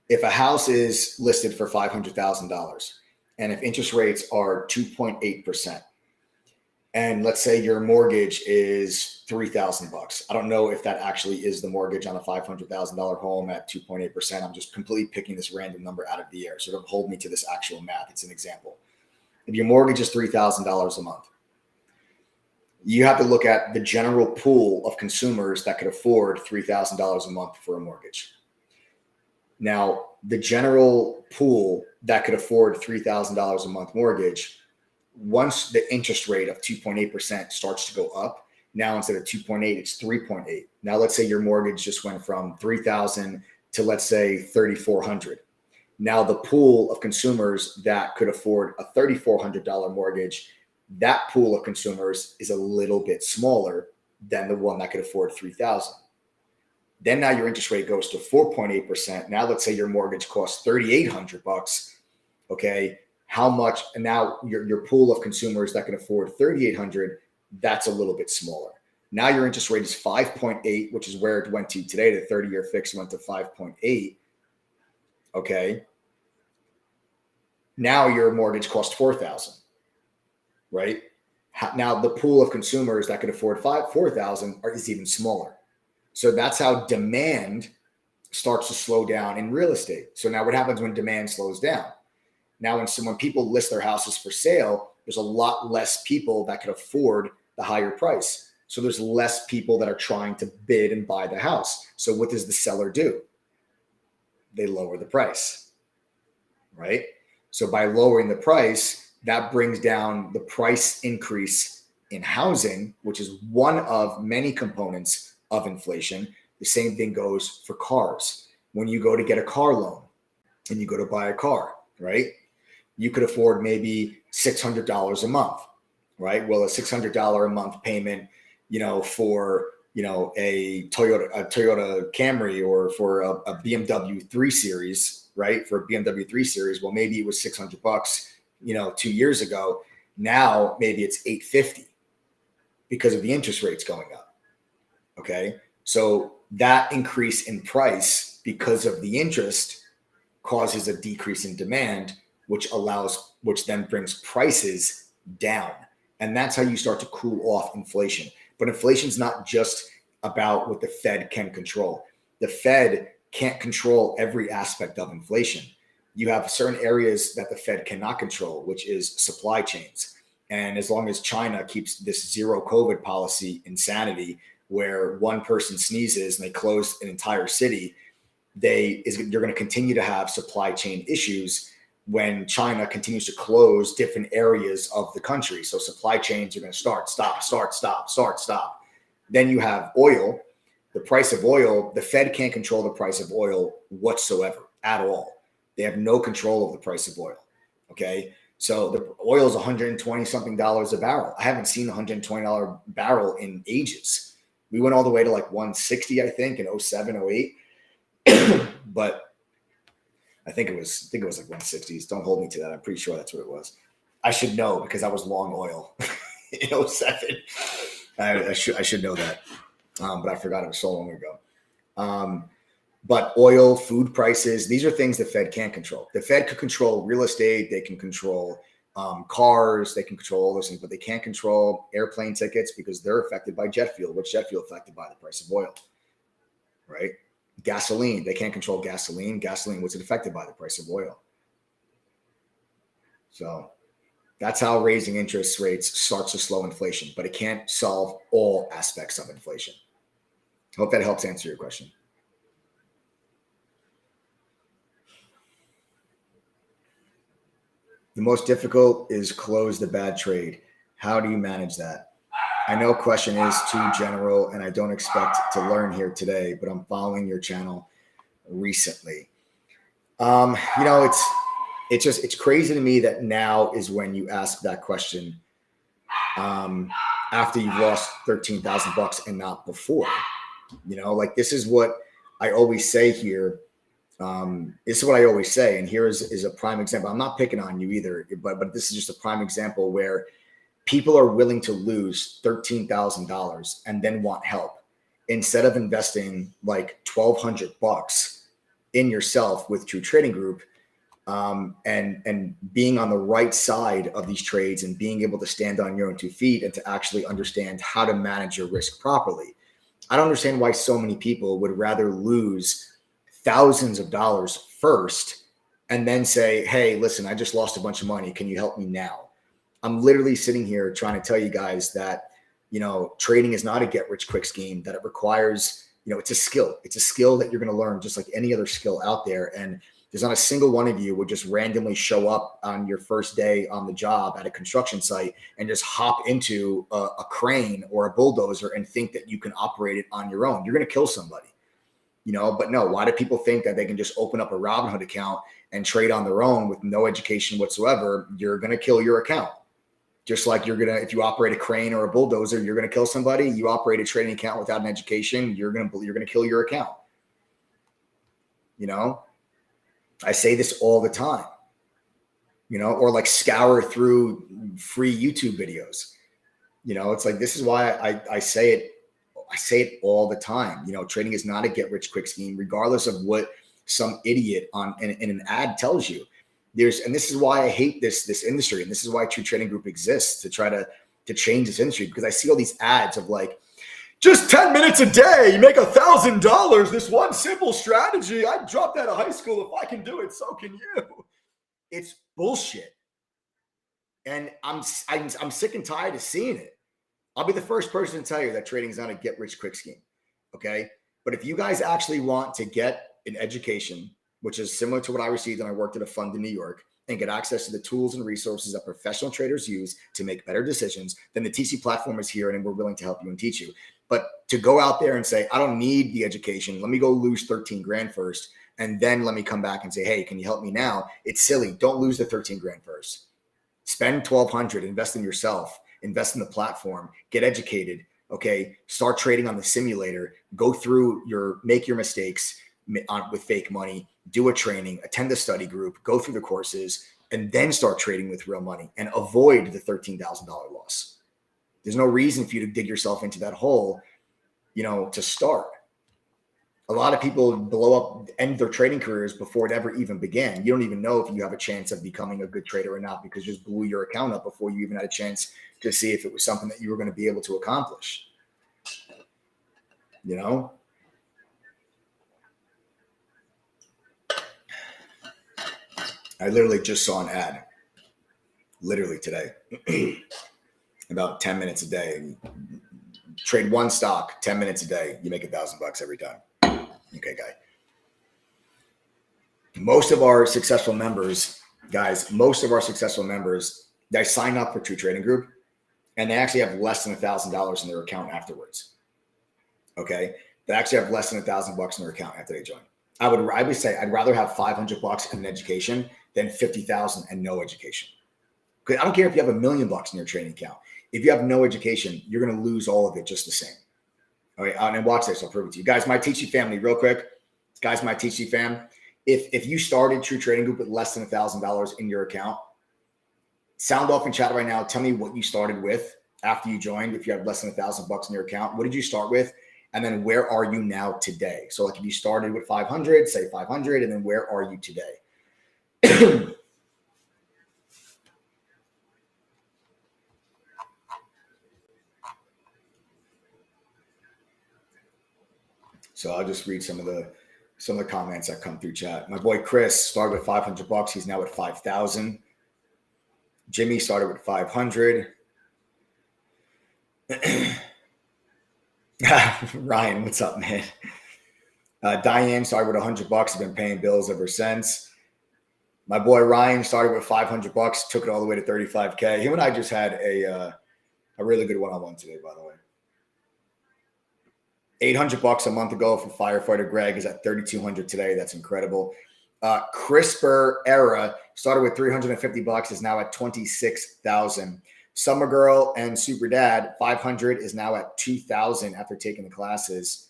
If a house is listed for $500,000 and if interest rates are 2.8%, and let's say your mortgage is $3,000. I don't know if that actually is the mortgage on a $500,000 home at 2.8%. I'm just completely picking this random number out of the air. So don't hold me to this actual math. It's an example. If your mortgage is $3,000 a month, you have to look at the general pool of consumers that could afford $3,000 a month for a mortgage. Now, the general pool that could afford $3,000 a month mortgage, once the interest rate of 2.8% starts to go up, now instead of 2.8, it's 3.8. Now, let's say your mortgage just went from 3,000 to let's say 3,400. Now the pool of consumers that could afford a $3,400 mortgage, that pool of consumers is a little bit smaller than the one that could afford 3,000. Then now your interest rate goes to 4.8%. Now let's say your mortgage costs $3,800. Okay. How much? And now your pool of consumers that can afford $3,800, that's a little bit smaller. Now your interest rate is 5.8, which is where it went to today. The 30-year fix went to 5.8. Okay. Now your mortgage costs $4,000, right? Now the pool of consumers that could afford $4,000 is even smaller. So that's how demand starts to slow down in real estate. So now what happens when demand slows down? Now, when people list their houses for sale, there's a lot less people that could afford the higher price. So there's less people that are trying to bid and buy the house. So what does the seller do? They lower the price, right? So by lowering the price, that brings down the price increase in housing, which is one of many components of inflation. The same thing goes for cars. When you go to get a car loan and you go to buy a car, right? You could afford maybe $600 a month, right? Well, a $600 a month payment, for, a Toyota Camry or for a BMW 3 Series, right? For a BMW 3 Series, well, maybe it was $600, 2 years ago. Now, maybe it's $850 because of the interest rates going up. Okay. So that increase in price because of the interest causes a decrease in demand, which then brings prices down. And that's how you start to cool off inflation. But inflation is not just about what the Fed can control. The Fed can't control every aspect of inflation. You have certain areas that the Fed cannot control, which is supply chains. And as long as China keeps this zero COVID policy insanity, where one person sneezes and they close an entire city, you're going to continue to have supply chain issues when China continues to close different areas of the country. So supply chains are going to start, stop. Then you have oil, the price of oil. The Fed can't control the price of oil whatsoever at all. They have no control of the price of oil. Okay. So the oil is $120 something a barrel. I haven't seen $120 barrel in ages. We went all the way to like 160, I think, in 07, 08. But I think it was like 160s. Don't hold me to that. I'm pretty sure that's what it was. I should know because I was long oil in 07. I should know that, but I forgot it was so long ago. But oil, food prices, these are things the Fed can't control. The Fed could control real estate. They can control cars. They can control all those things, but they can't control airplane tickets because they're affected by jet fuel. What's jet fuel affected by? The price of oil, right? Gasoline, they can't control gasoline. Gasoline, what's it affected by? The price of oil. So that's how raising interest rates starts to slow inflation, but it can't solve all aspects of inflation. Hope that helps answer your question. The most difficult is close the bad trade. How do you manage that? I know question is too general and I don't expect to learn here today, but I'm following your channel recently. It's crazy to me that now is when you ask that question. after you've lost 13,000 bucks and not before. Like this is what I always say here. This is what I always say. And here is a prime example. I'm not picking on you either, but this is just a prime example where people are willing to lose $13,000 and then want help instead of investing like 1,200 bucks in yourself with True Trading Group. And being on the right side of these trades and being able to stand on your own 2 feet and to actually understand how to manage your risk properly. I don't understand why so many people would rather lose thousands of dollars first and then say, hey, listen, I just lost a bunch of money. Can you help me now? I'm literally sitting here trying to tell you guys that, trading is not a get rich quick scheme, that it requires, it's a skill. It's a skill that you're going to learn just like any other skill out there. And there's not a single one of you would just randomly show up on your first day on the job at a construction site and just hop into a crane or a bulldozer and think that you can operate it on your own. You're going to kill somebody, but no, why do people think that they can just open up a Robinhood account and trade on their own with no education whatsoever? You're going to kill your account. Just like if you operate a crane or a bulldozer, you're going to kill somebody. You operate a trading account without an education, you're going to kill your account. I say this all the time, or like scour through free YouTube videos. It's like, this is why I say it. I say it all the time. Trading is not a get rich quick scheme, regardless of what some idiot in an ad tells you. And this is why I hate this industry. And this is why True Trading Group exists, to try to change this industry, because I see all these ads of like, just 10 minutes a day, you make $1,000. This one simple strategy. I dropped out of high school. If I can do it, so can you. It's bullshit. And I'm sick and tired of seeing it. I'll be the first person to tell you that trading is not a get rich quick scheme. Okay. But if you guys actually want to get an education, which is similar to what I received when I worked at a fund in New York, and get access to the tools and resources that professional traders use to make better decisions, then the TC platform is here and we're willing to help you and teach you. But to go out there and say, I don't need the education, let me go lose 13 grand first, and then let me come back and say, hey, can you help me now? It's silly. Don't lose the 13 grand first. Spend 1,200, invest in yourself, invest in the platform, get educated. Okay. Start trading on the simulator, make your mistakes with fake money, do a training, attend the study group, go through the courses, and then start trading with real money and avoid the $13,000 loss. There's no reason for you to dig yourself into that hole, to start. A lot of people end their trading careers before it ever even began. You don't even know if you have a chance of becoming a good trader or not, because you just blew your account up before you even had a chance to see if it was something that you were going to be able to accomplish. I literally just saw an ad, literally today, about 10 minutes a day. Trade one stock, 10 minutes a day. You make $1,000 every time. Okay, guy. Most of our successful members, guys, they sign up for True Trading Group and they actually have less than $1,000 in their account afterwards. Okay. They actually have less than $1,000 in their account after they join. I would say I'd rather have $500 in an education than 50,000 and no education. Because I don't care if you have $1 million in your trading account. If you have no education, you're going to lose all of it just the same. All right. And watch this. I'll prove it to you guys. My TC family, real quick. Guys, my TC fam. If you started True Trading Group with less than $1,000 in your account, sound off in chat right now. Tell me what you started with after you joined. If you have less than $1,000 in your account, what did you start with? And then where are you now today? So like if you started with 500, say 500, and then where are you today? So I'll just read some of the comments that come through chat. My boy Chris started with $500. He's now at 5,000. Jimmy started with 500. Ryan, what's up, man? Diane started with $100. Has been paying bills ever since. My boy Ryan started with $500. Took it all the way to 35K. Him and I just had a really good one-on-one today, by the way. $800 a month ago from firefighter Greg is at 3,200 today. That's incredible. CRISPR era started with $350, is now at 26,000. Summer Girl and Super Dad, 500 is now at 2,000 after taking the classes.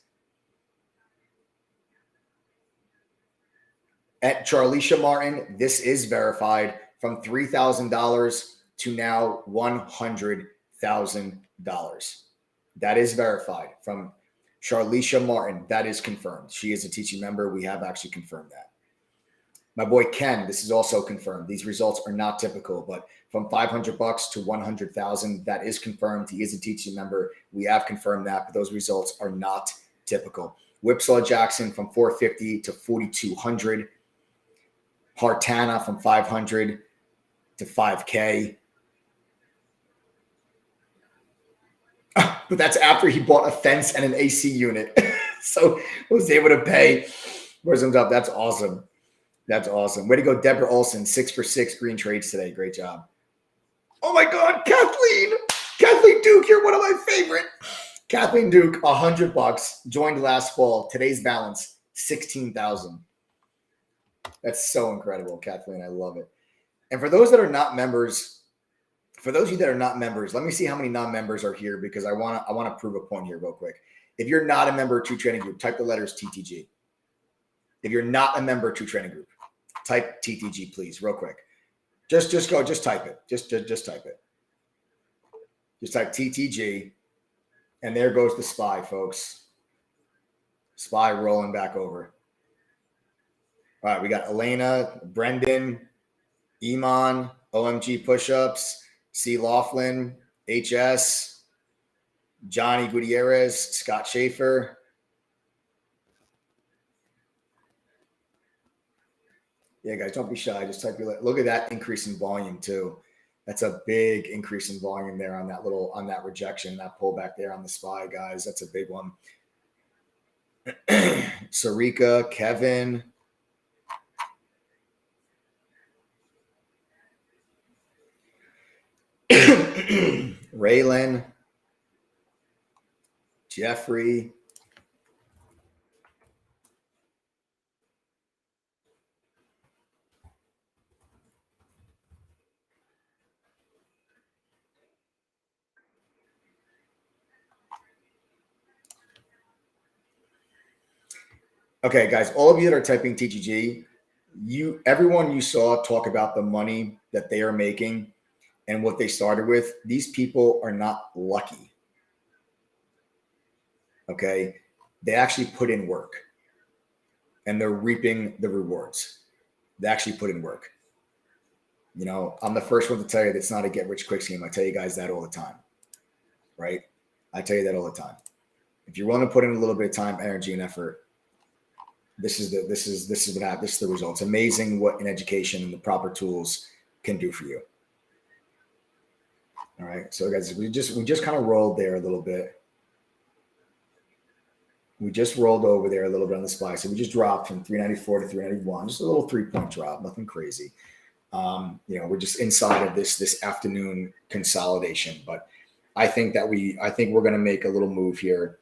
At Charlicia Martin, this is verified, from $3,000 to now $100,000. That is verified from Charlicia Martin. That is confirmed. She is a teaching member. We have actually confirmed that. My boy Ken, this is also confirmed. These results are not typical, but from $500 to 100,000, that is confirmed. He is a teaching member. We have confirmed that, but those results are not typical. Whipsaw Jackson from 450 to 4,200. Hartana from 500 to 5K. But that's after he bought a fence and an AC unit. So was able to pay for some stuff. That's awesome. That's awesome. Way to go, Deborah Olson, 6 for 6 green trades today. Great job. Oh my God, Kathleen. Kathleen Duke, you're one of my favorite. Kathleen Duke, $100, joined last fall. Today's balance, 16,000. That's so incredible, Kathleen. I love it. And for those that are not members, let me see how many non-members are here, because I want to prove a point here real quick. If you're not a member of True Trading Group, type the letters TTG. If you're not a member of True Trading Group, type TTG, please, real quick. Just type it. Just type it. Just type TTG, and there goes the SPY, folks. SPY rolling back over. All right, we got Elena, Brendan, Iman, OMG Pushups, C. Laughlin, HS, Johnny Gutierrez, Scott Schaefer. Yeah, guys, don't be shy. Just type your, look at that increase in volume too. That's a big increase in volume there on that rejection, that pullback there on the SPY, guys. That's a big one. Sarika, Kevin. Raylan, Jeffrey, okay, guys, all of you that are typing TGG, everyone you saw talk about the money that they are making and what they started with, these people are not lucky. Okay. They actually put in work and they're reaping the rewards. They actually put in work. You know, I'm the first one to tell you that's not a get rich quick scheme. I tell you guys that all the time, right? I tell you that all the time. If you're willing to put in a little bit of time, energy, and effort, this is what happens. This is the result. It's amazing what an education and the proper tools can do for you. All right, so guys, we just kind of rolled there a little bit. We just rolled over there a little bit on the SPY. So we just dropped from 394 to 391, just a little 3-point drop, nothing crazy. You know, we're just inside of this afternoon consolidation, but I think we're going to make a little move here.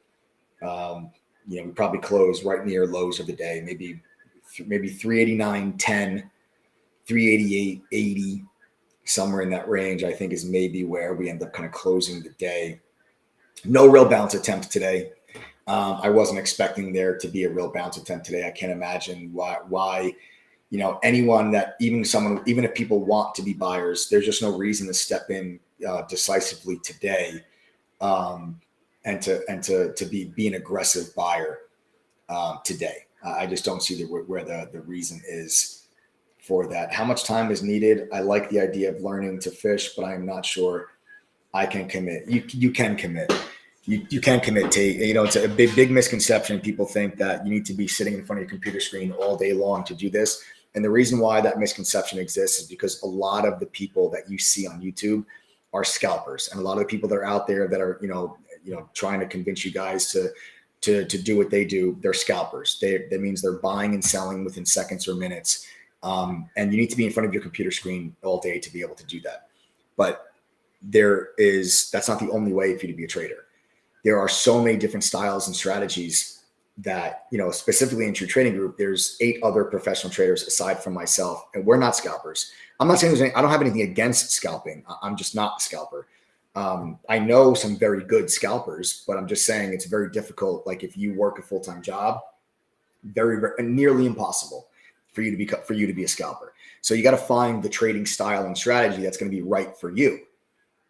You know, we probably close right near lows of the day, maybe 389.10, 388.80. Somewhere in that range, I think, is maybe where we end up kind of closing the day. No real bounce attempt today. I wasn't expecting there to be a real bounce attempt today. I can't imagine why, you know, anyone that even if people want to be buyers, there's just no reason to step in decisively today and to be an aggressive buyer today. I just don't see where the reason is for that. How much time is needed? I like the idea of learning to fish, but I'm not sure I can commit. You can commit. You can commit to, you know, it's a big misconception. People think that you need to be sitting in front of your computer screen all day long to do this. And the reason why that misconception exists is because a lot of the people that you see on YouTube are scalpers. And a lot of the people that are out there that are, you know, trying to convince you guys to do what they do, they're scalpers. That means they're buying and selling within seconds or minutes. And you need to be in front of your computer screen all day to be able to do that. But that's not the only way for you to be a trader. There are so many different styles and strategies that, you know, specifically in True Trading Group, there's 8 other professional traders aside from myself, and we're not scalpers. I'm not saying I don't have anything against scalping. I'm just not a scalper. I know some very good scalpers, but I'm just saying it's very difficult. Like if you work a full-time job, very nearly impossible for you to be a scalper. So you got to find the trading style and strategy that's going to be right for you,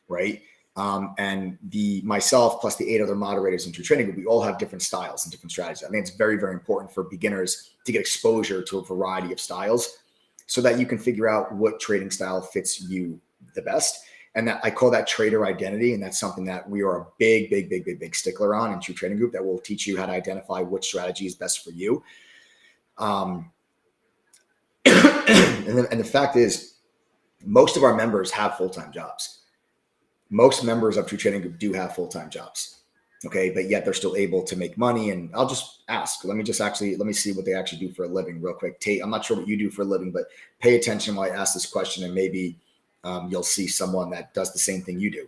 right? And myself plus the 8 other moderators in True Trading Group, we all have different styles and different strategies. I think it's very, very important for beginners to get exposure to a variety of styles so that you can figure out what trading style fits you the best. And that I call that trader identity. And that's something that we are a big stickler on in True Trading Group, that will teach you how to identify what strategy is best for you. And the fact is, most of our members have full-time jobs. Most members of True Trading Group do have full-time jobs. Okay. But yet they're still able to make money. And I'll just ask, let me see what they actually do for a living real quick. Tate, I'm not sure what you do for a living, but pay attention while I ask this question, and maybe you'll see someone that does the same thing you do.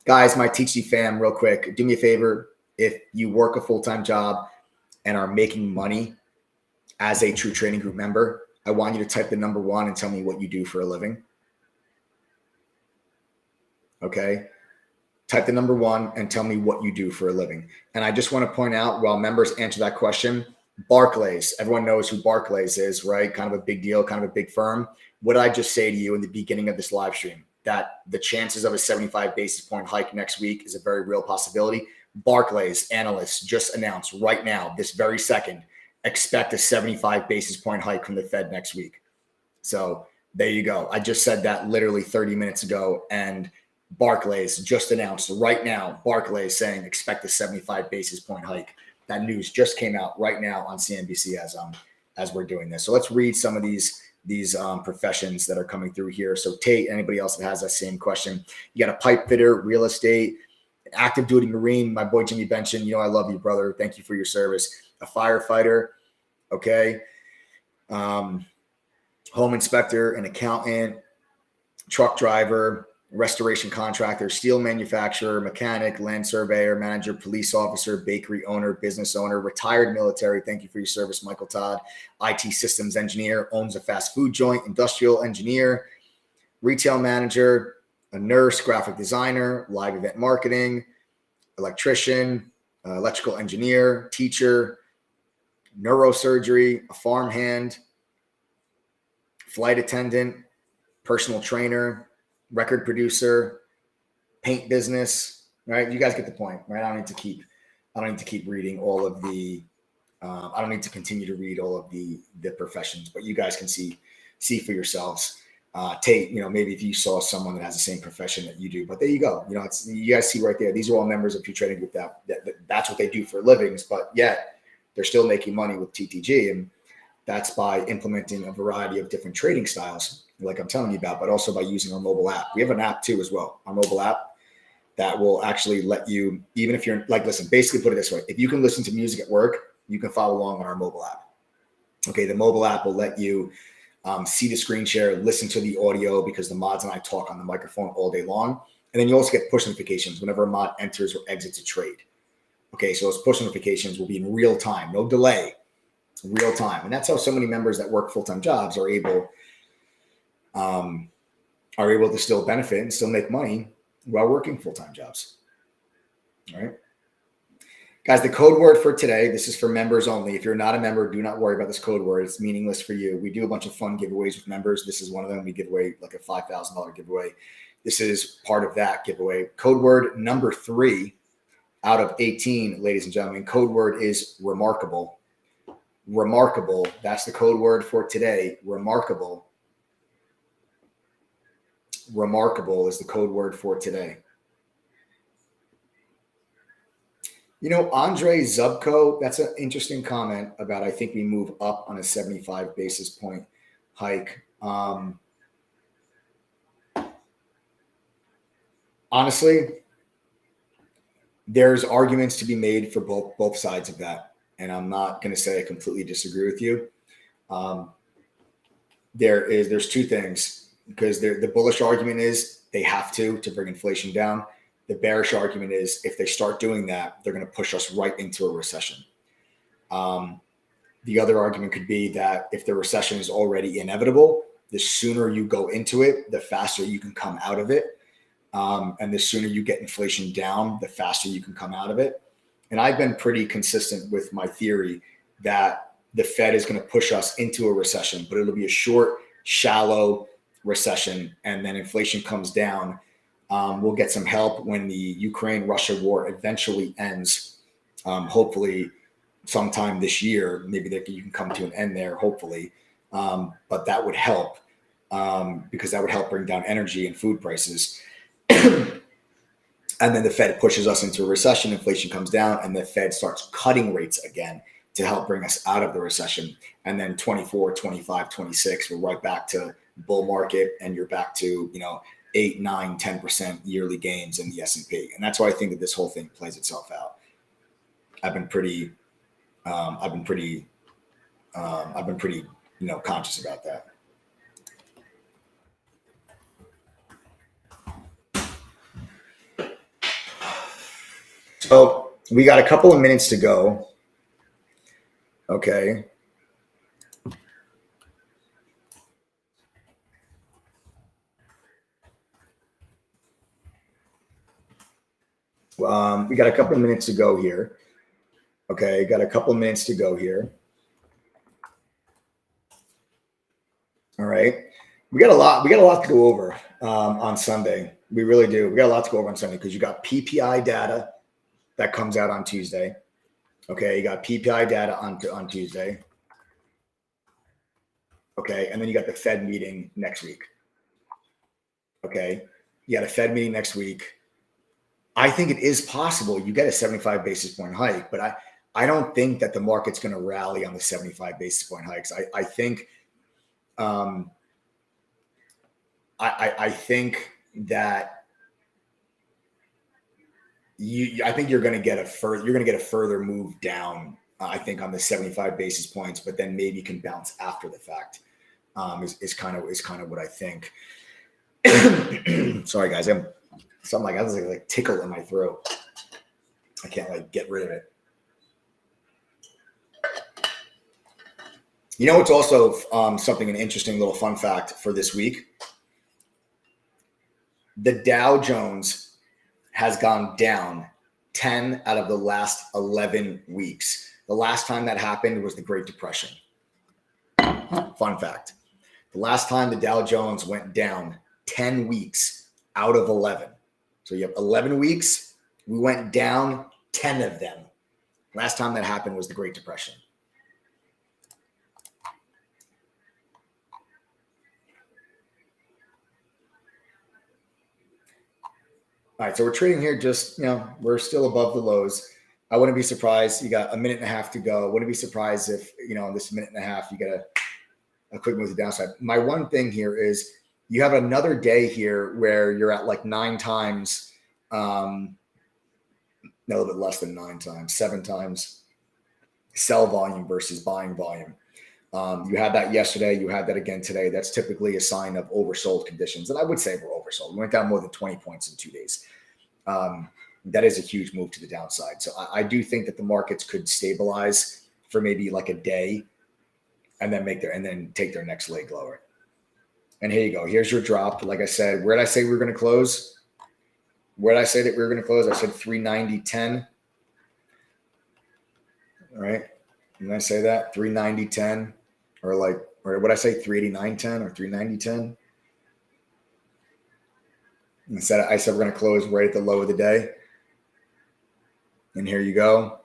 Guys, my TC fam, real quick, do me a favor. If you work a full-time job and are making money as a True Trading Group member, I want you to type the number 1 and tell me what you do for a living. Okay. Type the number 1 and tell me what you do for a living. And I just want to point out, while members answer that question, Barclays, everyone knows who Barclays is, right? Kind of a big deal, kind of a big firm. What did I just say to you in the beginning of this live stream? That the chances of a 75 basis point hike next week is a very real possibility. Barclays analysts just announced right now, this very second, expect a 75 basis point hike from the Fed next week. So there you go. I just said that literally 30 minutes ago, and Barclays just announced right now, Barclays saying expect a 75 basis point hike. That news just came out right now on CNBC as we're doing this. So let's read some of these professions that are coming through here. So Tate, anybody else that has that same question, you got a pipe fitter, real estate, an active duty Marine, my boy Jimmy Benson, you know I love you, brother. Thank you for your service. A firefighter, okay, home inspector, an accountant, truck driver, restoration contractor, steel manufacturer, mechanic, land surveyor, manager, police officer, bakery owner, business owner, retired military. Thank you for your service, Michael Todd. IT systems engineer, owns a fast food joint, industrial engineer, retail manager, a nurse, graphic designer, live event marketing, electrician, electrical engineer, teacher, neurosurgery, a farmhand, flight attendant, personal trainer, record producer, paint business, right? You guys get the point, right? I don't need to keep reading all of the, I don't need to continue to read all of the professions, but you guys can see for yourselves. Tate, maybe if you saw someone that has the same profession that you do, but there you go. You guys see right there, these are all members of True Trading Group that's what they do for livings, but yet they're still making money with TTG. And that's by implementing a variety of different trading styles, like I'm telling you about, but also by using our mobile app. We have an app too as well, our mobile app that will actually let you, even if you're like, listen, basically put it this way. If you can listen to music at work, you can follow along on our mobile app. Okay. The mobile app will let you see the screen share, listen to the audio, because the mods and I talk on the microphone all day long. And then you also get push notifications whenever a mod enters or exits a trade. Okay. So those push notifications will be in real time, no delay, real time. And that's how so many members that work full-time jobs are able to still benefit and still make money while working full-time jobs. All right. Guys, the code word for today, this is for members only. If you're not a member, do not worry about this code word. It's meaningless for you. We do a bunch of fun giveaways with members. This is one of them. We give away like a $5,000 giveaway. This is part of that giveaway. Code word number 3 out of 18, ladies and gentlemen. Code word is remarkable. Remarkable. That's the code word for today. Remarkable. Remarkable is the code word for today. Andre Zubko, that's an interesting comment about, I think we move up on a 75 basis point hike. Honestly, there's arguments to be made for both sides of that. And I'm not going to say I completely disagree with you. There's two things, because the bullish argument is they have to bring inflation down. The bearish argument is if they start doing that, they're going to push us right into a recession. The other argument could be that if the recession is already inevitable, the sooner you go into it, the faster you can come out of it. And the sooner you get inflation down, the faster you can come out of it. And I've been pretty consistent with my theory that the Fed is going to push us into a recession, but it'll be a short, shallow recession. And then inflation comes down. We'll get some help when the Ukraine-Russia war eventually ends. Hopefully sometime this year, maybe you can come to an end there, hopefully. But that would help because that would help bring down energy and food prices. And then the Fed pushes us into a recession, inflation comes down, and the Fed starts cutting rates again to help bring us out of the recession. And then 24, 25, 26, we're right back to bull market, and you're back to, 8, 9, 10% yearly gains in the S&P. And that's why I think that this whole thing plays itself out. I've been pretty conscious about that. So we got a couple of minutes to go. Okay. We got a couple of minutes to go here. Okay, got a couple of minutes to go here. All right. We got a lot to go over on Sunday. We really do. We got a lot to go over on Sunday because you got PPI data that comes out on Tuesday. Okay, you got PPI data on Tuesday. Okay, and then you got the Fed meeting next week. Okay, you got a Fed meeting next week. I think it is possible you get a 75 basis point hike, but I don't think that the market's going to rally on the 75 basis point hikes. I think I think that I think you're going to get a further move down. I think on the 75 basis points, but then maybe can bounce after the fact. Is kind of what I think. Sorry guys, I was like tickle in my throat. I can't get rid of it. It's also an interesting little fun fact for this week. The Dow Jones has gone down 10 out of the last 11 weeks. The last time that happened was the Great Depression. Fun fact. The last time the Dow Jones went down 10 weeks out of 11. So you have 11 weeks. We went down 10 of them. Last time that happened was the Great Depression. All right, so we're trading here just, we're still above the lows. I wouldn't be surprised. You got a minute and a half to go. I wouldn't be surprised if, in this minute and a half, you get a quick move to the downside. My one thing here is you have another day here where you're at like 9 times, a little bit less than 9 times, 7 times sell volume versus buying volume. You had that yesterday. You had that again today. That's typically a sign of oversold conditions. And I would say we're oversold. We went down more than 20 points in 2 days. That is a huge move to the downside. So I do think that the markets could stabilize for maybe like a day and then take their next leg lower. And here you go. Here's your drop. Like I said, where did I say we were going to close? Where did I say that we were going to close? I said 390.10. All right. Did I say that? 390.10 or what did I say? 389.10 or 390.10? I said we're going to close right at the low of the day. And here you go.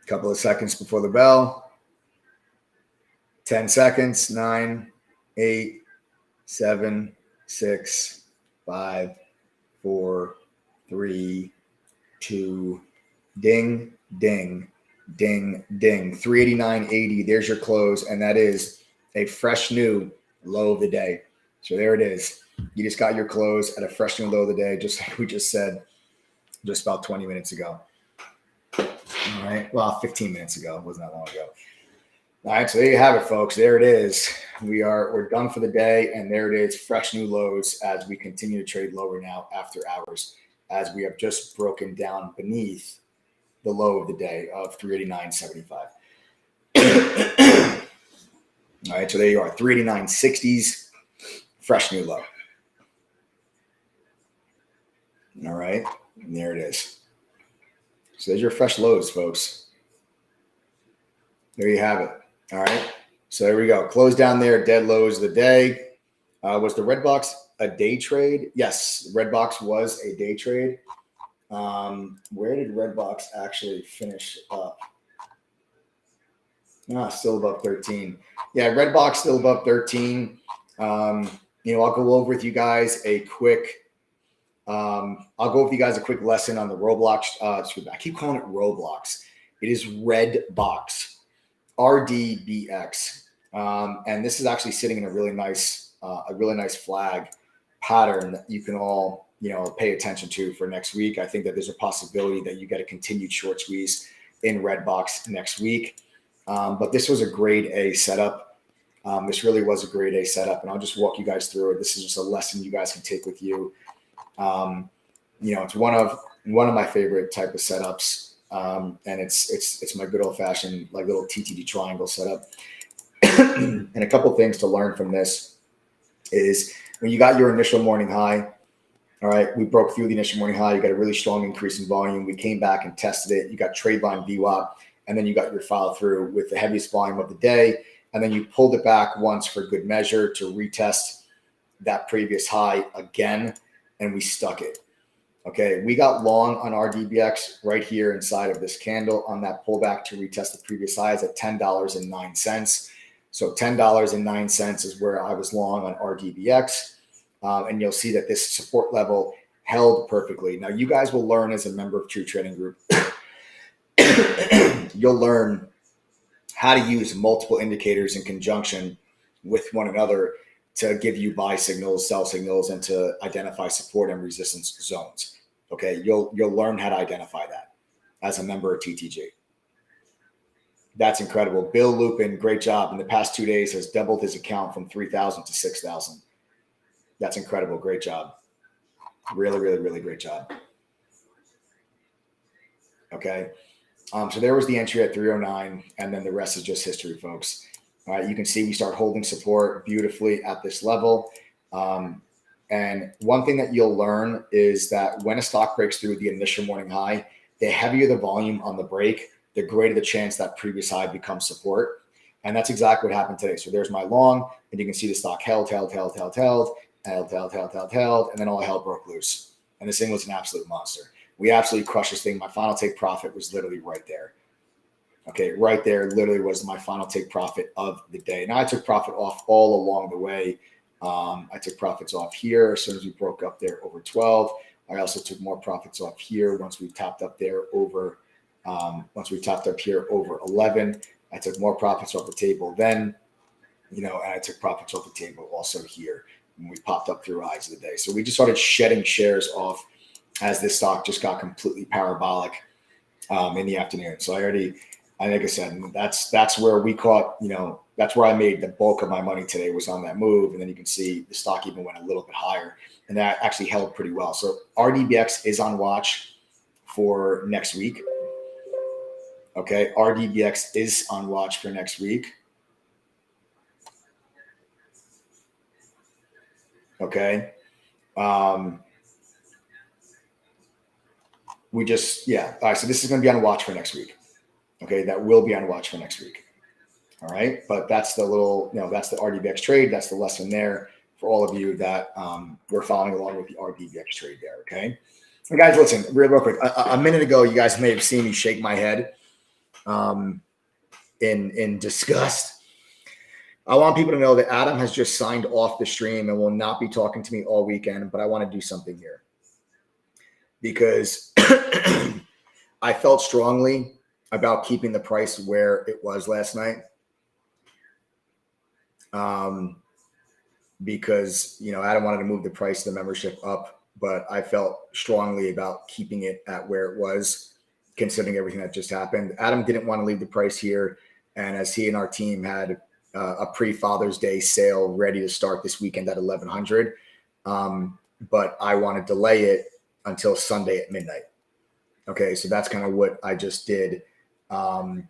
A couple of seconds before the bell. 10 seconds. 9, 8, 7, 6, 5, 4, 3, 2, ding, ding, ding, ding. 389.80. There's your close. And that is a fresh new low of the day. So there it is. You just got your close at a fresh new low of the day, just like we just said just about 20 minutes ago. All right. Well, 15 minutes ago. It wasn't that long ago. All right. So there you have it, folks. There it is. We're done for the day. And there it is. Fresh new lows as we continue to trade lower now after hours, as we have just broken down beneath the low of the day of 389.75. All right. So there you are. 389.60s. Fresh new low. All right. And there it is. So there's your fresh lows, folks. There you have it. All right. So there we go. Close down there. Dead lows of the day. Was the red box a day trade? Yes. Red box was a day trade. Where did red box actually finish up? Still above 13. Yeah, red box still above 13. I'll go over with you guys a quick lesson on the Roblox. I keep calling it Roblox. It is red box, RDBX. And this is actually sitting in a really nice flag pattern that you can all, pay attention to for next week. I think that there's a possibility that you get a continued short squeeze in red box next week. But this was a grade A setup. This really was a grade A setup, and I'll just walk you guys through it. This is just a lesson you guys can take with you. It's one of my favorite type of setups, and it's my good old fashioned like little TTD triangle setup. And a couple things to learn from this is when you got your initial morning high. All right, we broke through the initial morning high. You got a really strong increase in volume. We came back and tested it. You got trade line VWAP, and then you got your follow through with the heaviest volume of the day. And then you pulled it back once for good measure to retest that previous high again, and we stuck it. Okay, we got long on RDBX right here inside of this candle on that pullback to retest the previous highs at $10.09. So $10.09 is where I was long on RDBX. And you'll see that this support level held perfectly. Now, you guys will learn as a member of True Trading Group. You'll learn how to use multiple indicators in conjunction with one another to give you buy signals, sell signals, and to identify support and resistance zones. Okay, you'll learn how to identify that as a member of TTG. That's incredible. Bill Lupin, great job. In the past 2 days, has doubled his account from 3,000 to 6,000. That's incredible. Great job. Really, really, really great job. Okay. So there was the entry at 309, and then the rest is just history, folks. All right. You can see we start holding support beautifully at this level. And one thing that you'll learn is that when a stock breaks through the initial morning high, the heavier the volume on the break, the greater the chance that previous high becomes support. And that's exactly what happened today. So there's my long, and you can see the stock held, and then all hell broke loose. And this thing was an absolute monster. We absolutely crushed this thing. My final take profit was literally right there. Okay, right there literally was my final take profit of the day. Now I took profit off all along the way. I took profits off here as soon as we broke up there over 12. I also took more profits off here once we topped up there over 11. I took more profits off the table then, and I took profits off the table also here when we popped up through highs of the day. So we just started shedding shares off as this stock just got completely parabolic in the afternoon. So like I said, that's where we caught, that's where I made the bulk of my money today was on that move. And then you can see the stock even went a little bit higher, and that actually held pretty well. So RDBX is on watch for next week. Okay, RDBX is on watch for next week. Okay. All right. So this is going to be on watch for next week. Okay. That will be on watch for next week. All right. But that's the that's the RDBX trade. That's the lesson there for all of you that were following along with the RDBX trade there. Okay. So guys, listen, real quick. A minute ago, you guys may have seen me shake my head in disgust. I want people to know that Adam has just signed off the stream and will not be talking to me all weekend, but I want to do something here because I felt strongly about keeping the price where it was last night. Because, Adam wanted to move the price of the membership up, but I felt strongly about keeping it at where it was, considering everything that just happened. Adam didn't want to leave the price here. And as he and our team had a pre-Father's Day sale ready to start this weekend at 1100. But I want to delay it until Sunday at midnight. Okay. So that's kind of what I just did, for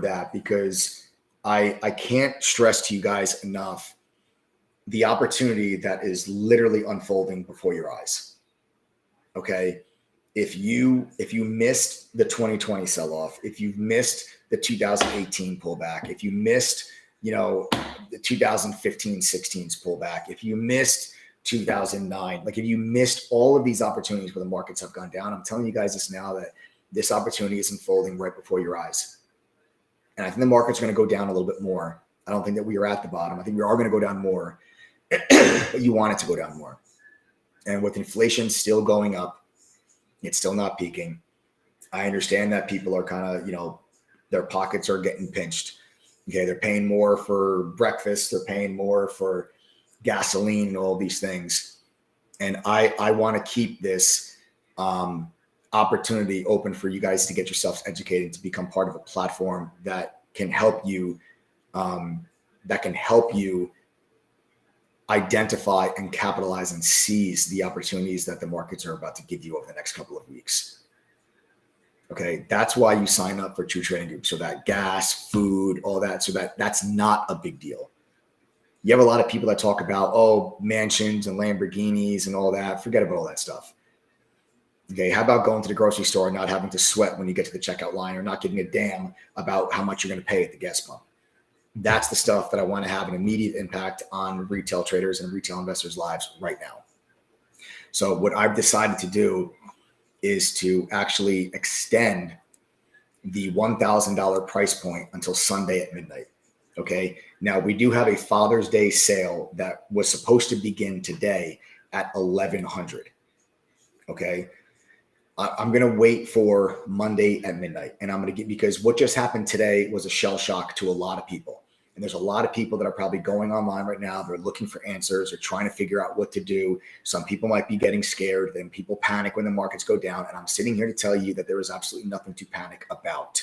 that, because I can't stress to you guys enough the opportunity that is literally unfolding before your eyes. Okay. If you missed the 2020 sell-off, if you've missed the 2018 pullback, if you missed, the 2015-16's pullback, if you missed 2009, like if you missed all of these opportunities where the markets have gone down, I'm telling you guys this now, that this opportunity is unfolding right before your eyes. And I think the market's going to go down a little bit more. I don't think that we are at the bottom. I think we are going to go down more, but you want it to go down more. And with inflation still going up, it's still not peaking. I understand that people are kind of, their pockets are getting pinched. Okay. They're paying more for breakfast. They're paying more for gasoline and all these things. And I want to keep this opportunity open for you guys to get yourselves educated, to become part of a platform that can help you, identify and capitalize and seize the opportunities that the markets are about to give you over the next couple of weeks. Okay. That's why you sign up for True Trading Group. So that gas, food, all that. So that's not a big deal. You have a lot of people that talk about, mansions and Lamborghinis and all that. Forget about all that stuff. Okay. How about going to the grocery store and not having to sweat when you get to the checkout line, or not giving a damn about how much you're going to pay at the gas pump? That's the stuff that I want to have an immediate impact on retail traders and retail investors' lives right now. So what I've decided to do is to actually extend the $1,000 price point until Sunday at midnight. Okay. Now we do have a Father's Day sale that was supposed to begin today at 1100. Okay. I'm going to wait for Monday at midnight, and I'm going to because what just happened today was a shell shock to a lot of people. And there's a lot of people that are probably going online right now. They're looking for answers or trying to figure out what to do. Some people might be getting scared. Then people panic when the markets go down. And I'm sitting here to tell you that there is absolutely nothing to panic about.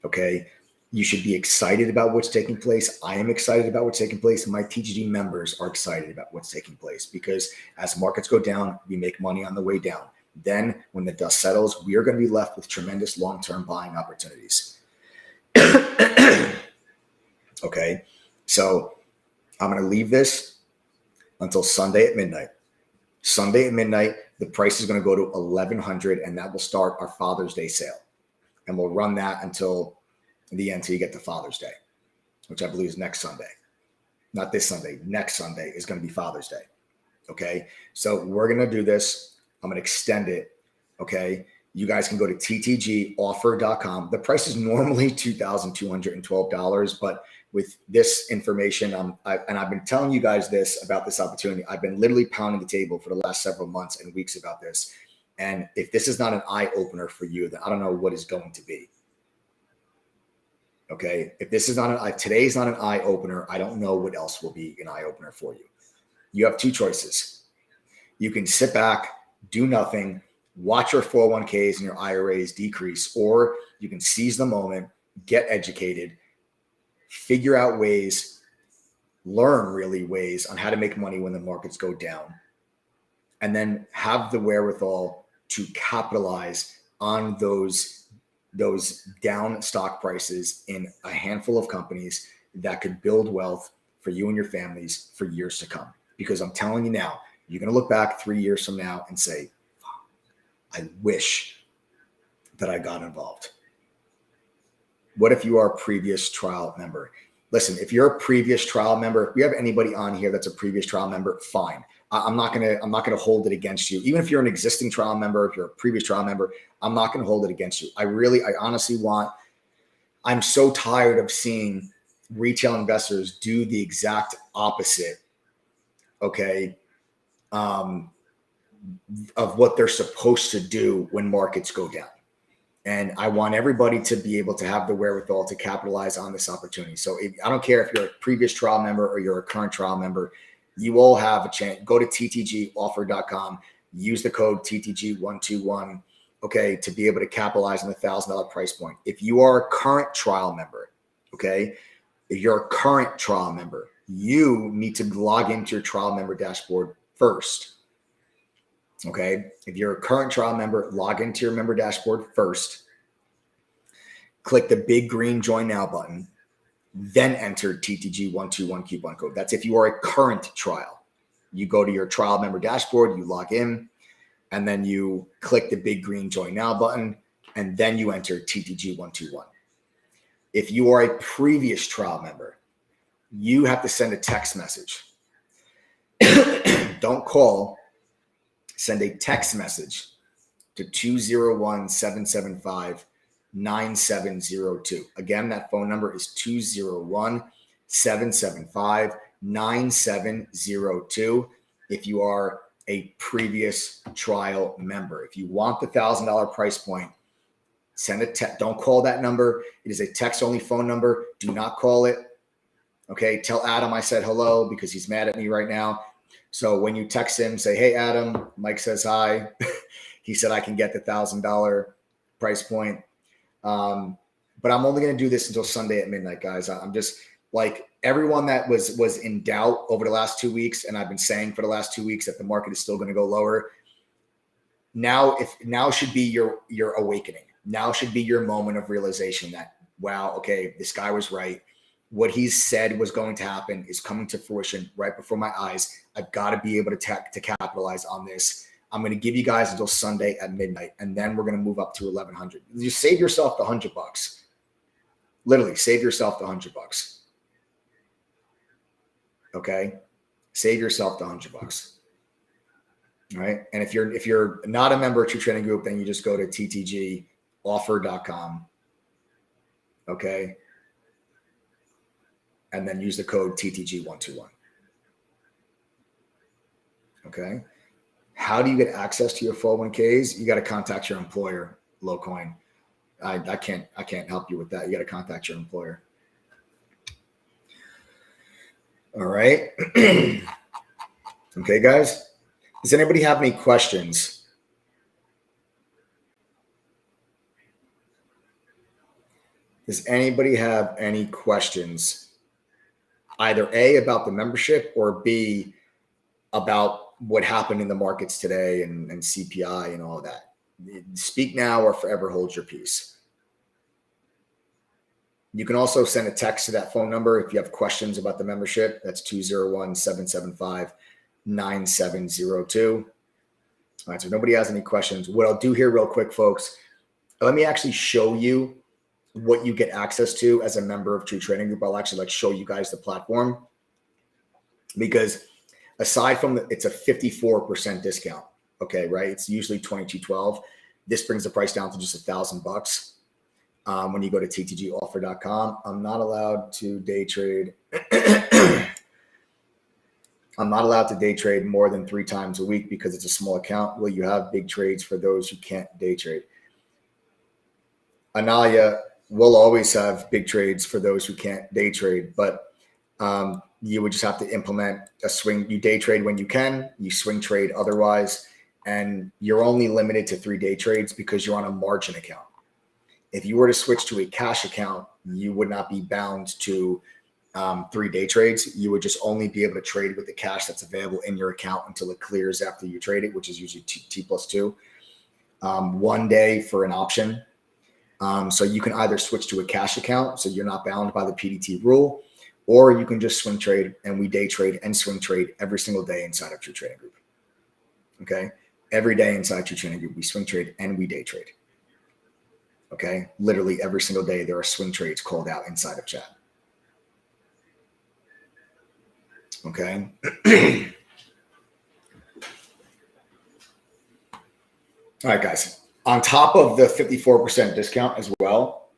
Okay. You should be excited about what's taking place. I am excited about what's taking place. My TGG members are excited about what's taking place, because as markets go down, we make money on the way down. Then when the dust settles, we are going to be left with tremendous long-term buying opportunities. Okay. So I'm going to leave this until Sunday at midnight. Sunday at midnight, the price is going to go to 1100, and that will start our Father's Day sale. And we'll run that until the end, till you get to Father's Day, which I believe is next Sunday. Not this Sunday. Next Sunday is going to be Father's Day. Okay. So we're going to do this. I'm going to extend it. Okay. You guys can go to ttgoffer.com. The price is normally $2,212, but with this information, I've been telling you guys this about this opportunity. I've been literally pounding the table for the last several months and weeks about this. And if this is not an eye opener for you, then I don't know what is going to be. Okay. If this is not today's not an eye opener, I don't know what else will be an eye opener for you. You have two choices. You can sit back, do nothing, watch your 401ks and your IRAs decrease, or you can seize the moment, get educated, figure out ways, learn really ways on how to make money when the markets go down, and then have the wherewithal to capitalize on those down stock prices in a handful of companies that could build wealth for you and your families for years to come. Because I'm telling you now, you're going to look back 3 years from now and say, I wish that I got involved. What if you are a previous trial member? Listen, if you're a previous trial member, if we have anybody on here that's a previous trial member, fine. I'm not gonna hold it against you. Even if you're an existing trial member, if you're a previous trial member, I'm not gonna hold it against you. I honestly I'm so tired of seeing retail investors do the exact opposite, okay, of what they're supposed to do when markets go down. And I want everybody to be able to have the wherewithal to capitalize on this opportunity. So I don't care if you're a previous trial member or you're a current trial member, you all have a chance. Go to ttgoffer.com, use the code TTG121, okay, to be able to capitalize on the $1,000 price point. If you are a current trial member, okay, if you're a current trial member, you need to log into your trial member dashboard first. Okay. If you're a current trial member, log into your member dashboard first. Click the big green join now button. then enter TTG121 coupon code. That's if you are a current trial. You go to your trial member dashboard, you log in, and then you click the big green join now button, and then you enter TTG121. If you are a previous trial member, you have to send a text message. Don't call, send a text message to 201-775-9702. Again, that phone number is 201-775-9702 if you are a previous trial member. If you want the $1,000 price point, send a text. Don't call that number. It is a text-only phone number. Do not call it. Okay, tell Adam I said hello because he's mad at me right now. So when you text him, say, hey, Adam, Mike says hi. He said I can get the $1,000 price point. But I'm only going to do this until Sunday at midnight, guys. I'm just like everyone that was in doubt over the last 2 weeks, and I've been saying for the last 2 weeks that the market is still going to go lower. Now should be your awakening. Now should be your moment of realization that, wow, okay, this guy was right. What he said was going to happen is coming to fruition right before my eyes. I've got to be able to capitalize on this. I'm going to give you guys until Sunday at midnight, and then we're going to move up to 1,100. You save yourself the $100. Literally, save yourself the $100. Okay, save yourself the $100. All right, and if you're not a member of True Trading Group, then you just go to ttgoffer.com. Okay, and then use the code TTG121. Okay. How do you get access to your 401ks? You got to contact your employer, Lowcoin. I can't help you with that. You got to contact your employer. All right. Okay, guys. Does anybody have any questions? Does anybody have any questions? Either A, about the membership, or B, about what happened in the markets today and CPI and all of that. Speak now or forever hold your peace. You can also send a text to that phone number if you have questions about the membership. That's 201-775-9702. All right, so if nobody has any questions, what I'll do here real quick, folks, let me actually show you what you get access to as a member of True Trading Group. I'll actually show you guys the platform, because aside from it's a 54% discount. Okay, right? It's usually $22.12. This brings the price down to just $1,000 when you go to ttgoffer.com. I'm not allowed to day trade. I'm not allowed to day trade more than 3 times a week because it's a small account. Will you have big trades for those who can't day trade? Analia, will always have big trades for those who can't day trade, but you would just have to implement a swing. You day trade when you can, you swing trade otherwise, and you're only limited to 3 day trades because you're on a margin account. If you were to switch to a cash account, you would not be bound to 3 day trades. You would just only be able to trade with the cash that's available in your account until it clears after you trade it, which is usually T+2. 1 day for an option. So you can either switch to a cash account, so you're not bound by the PDT rule, or you can just swing trade, and we day trade and swing trade every single day inside of True Trading Group. Okay, every day inside True Trading Group, we swing trade and we day trade. Okay, literally every single day there are swing trades called out inside of chat. Okay. All right, guys. On top of the 54% discount as well,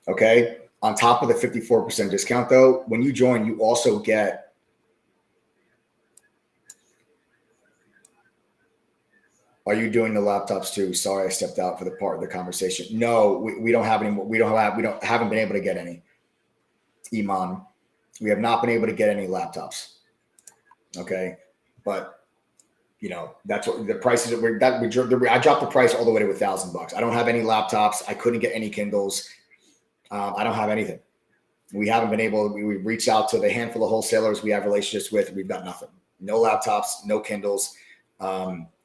okay, on top of the 54% discount, though, when you join, you also get Are you doing the laptops too? Sorry, I stepped out for the part of the conversation. No, we don't have any. Haven't been able to get any. Iman, we have not been able to get any laptops. Okay, but you know that's what the prices I dropped the price all the way to $1,000. I don't have any laptops. I couldn't get any Kindles. I don't have anything. We haven't been able. We reached out to the handful of wholesalers we have relationships with. We've got nothing. No laptops. No Kindles.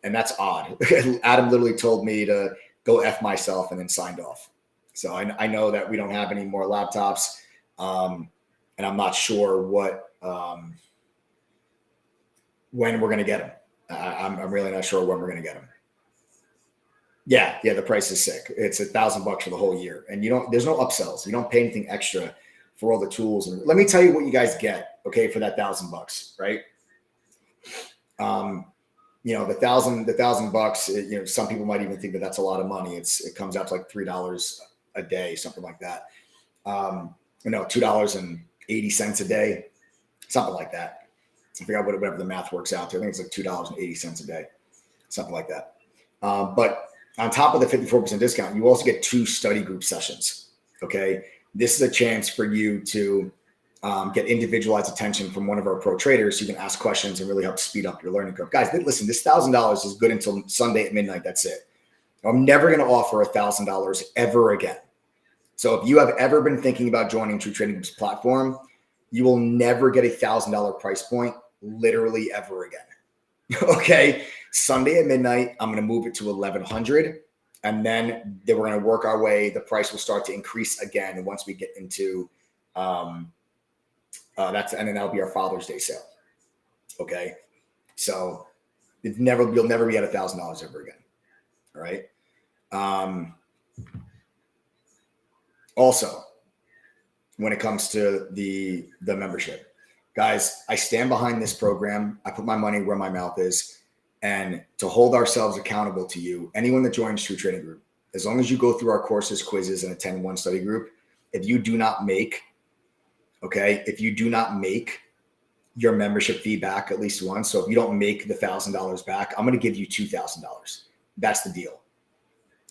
And that's odd. Adam literally told me to go F myself and then signed off. So I know that we don't have any more laptops. and I'm not sure when we're going to get them. I'm really not sure when we're going to get them. Yeah, the price is sick. It's $1,000 for the whole year, and there's no upsells. You don't pay anything extra for all the tools. And let me tell you what you guys get, okay, for that $1,000, right? The $1,000, some people might even think that that's a lot of money. It comes out to like $3 a day, something like that. $2.80 a day, something like that. I forgot whatever the math works out to. I think it's like $2.80 a day, something like that. But on top of the 54% discount, you also get 2 study group sessions. Okay. This is a chance for you to get individualized attention from one of our pro traders so you can ask questions and really help speed up your learning curve. Guys, listen, this $1,000 is good until Sunday at midnight. That's it. I'm never going to offer $1,000 ever again. So if you have ever been thinking about joining True Trading Group's platform, you will never get a $1,000 price point literally ever again. Okay. Sunday at midnight, I'm going to move it to 1,100. And then we're going to work our way. The price will start to increase again once we get into and then that'll be our Father's Day sale. Okay. So you'll never be at $1,000 ever again. All right. Also, when it comes to the membership, guys, I stand behind this program. I put my money where my mouth is. And to hold ourselves accountable to you, anyone that joins True Trading Group, as long as you go through our courses, quizzes, and attend one study group, if you do not make your membership fee back at least once, so if you don't make the $1,000 back, I'm going to give you $2,000. That's the deal.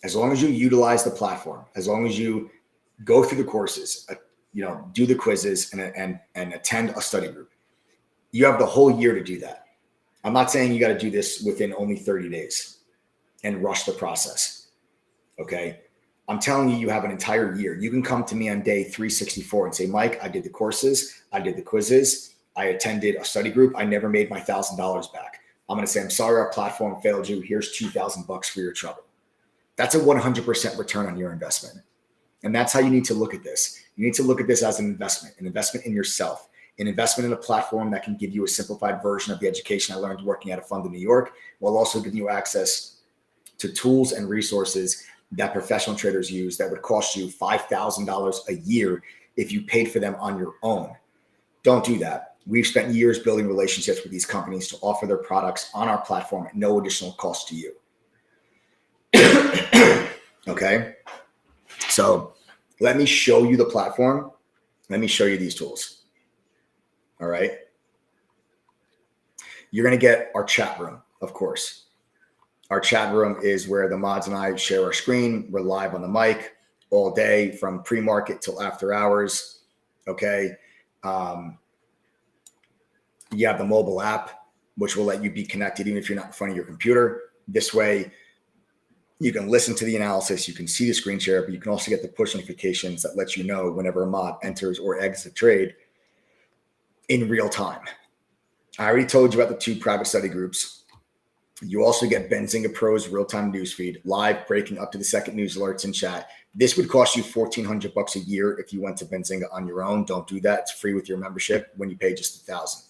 As long as you utilize the platform, as long as you go through the courses, do the quizzes and attend a study group, you have the whole year to do that. I'm not saying you got to do this within only 30 days and rush the process. Okay. I'm telling you, you have an entire year. You can come to me on day 364 and say, Mike, I did the courses. I did the quizzes. I attended a study group. I never made my $1,000 back. I'm going to say, I'm sorry, our platform failed you. Here's $2,000 for your trouble. That's a 100% return on your investment. And that's how you need to look at this. You need to look at this as an investment in yourself, an investment in a platform that can give you a simplified version of the education I learned working at a fund in New York, while also giving you access to tools and resources that professional traders use that would cost you $5,000 a year if you paid for them on your own. Don't do that. We've spent years building relationships with these companies to offer their products on our platform at no additional cost to you. Okay. So let me show you the platform. Let me show you these tools. All right. You're going to get our chat room, of course. Our chat room is where the mods and I share our screen. We're live on the mic all day from pre-market till after hours. Okay. You have the mobile app, which will let you be connected even if you're not in front of your computer. This way, you can listen to the analysis. You can see the screen share, but you can also get the push notifications that let you know whenever a mod enters or exits a trade in real time. I already told you about the 2 private study groups. You also get Benzinga Pro's real-time newsfeed, live breaking up to the second news alerts in chat. This would cost you $1,400 a year if you went to Benzinga on your own. Don't do that. It's free with your membership when you pay just $1,000.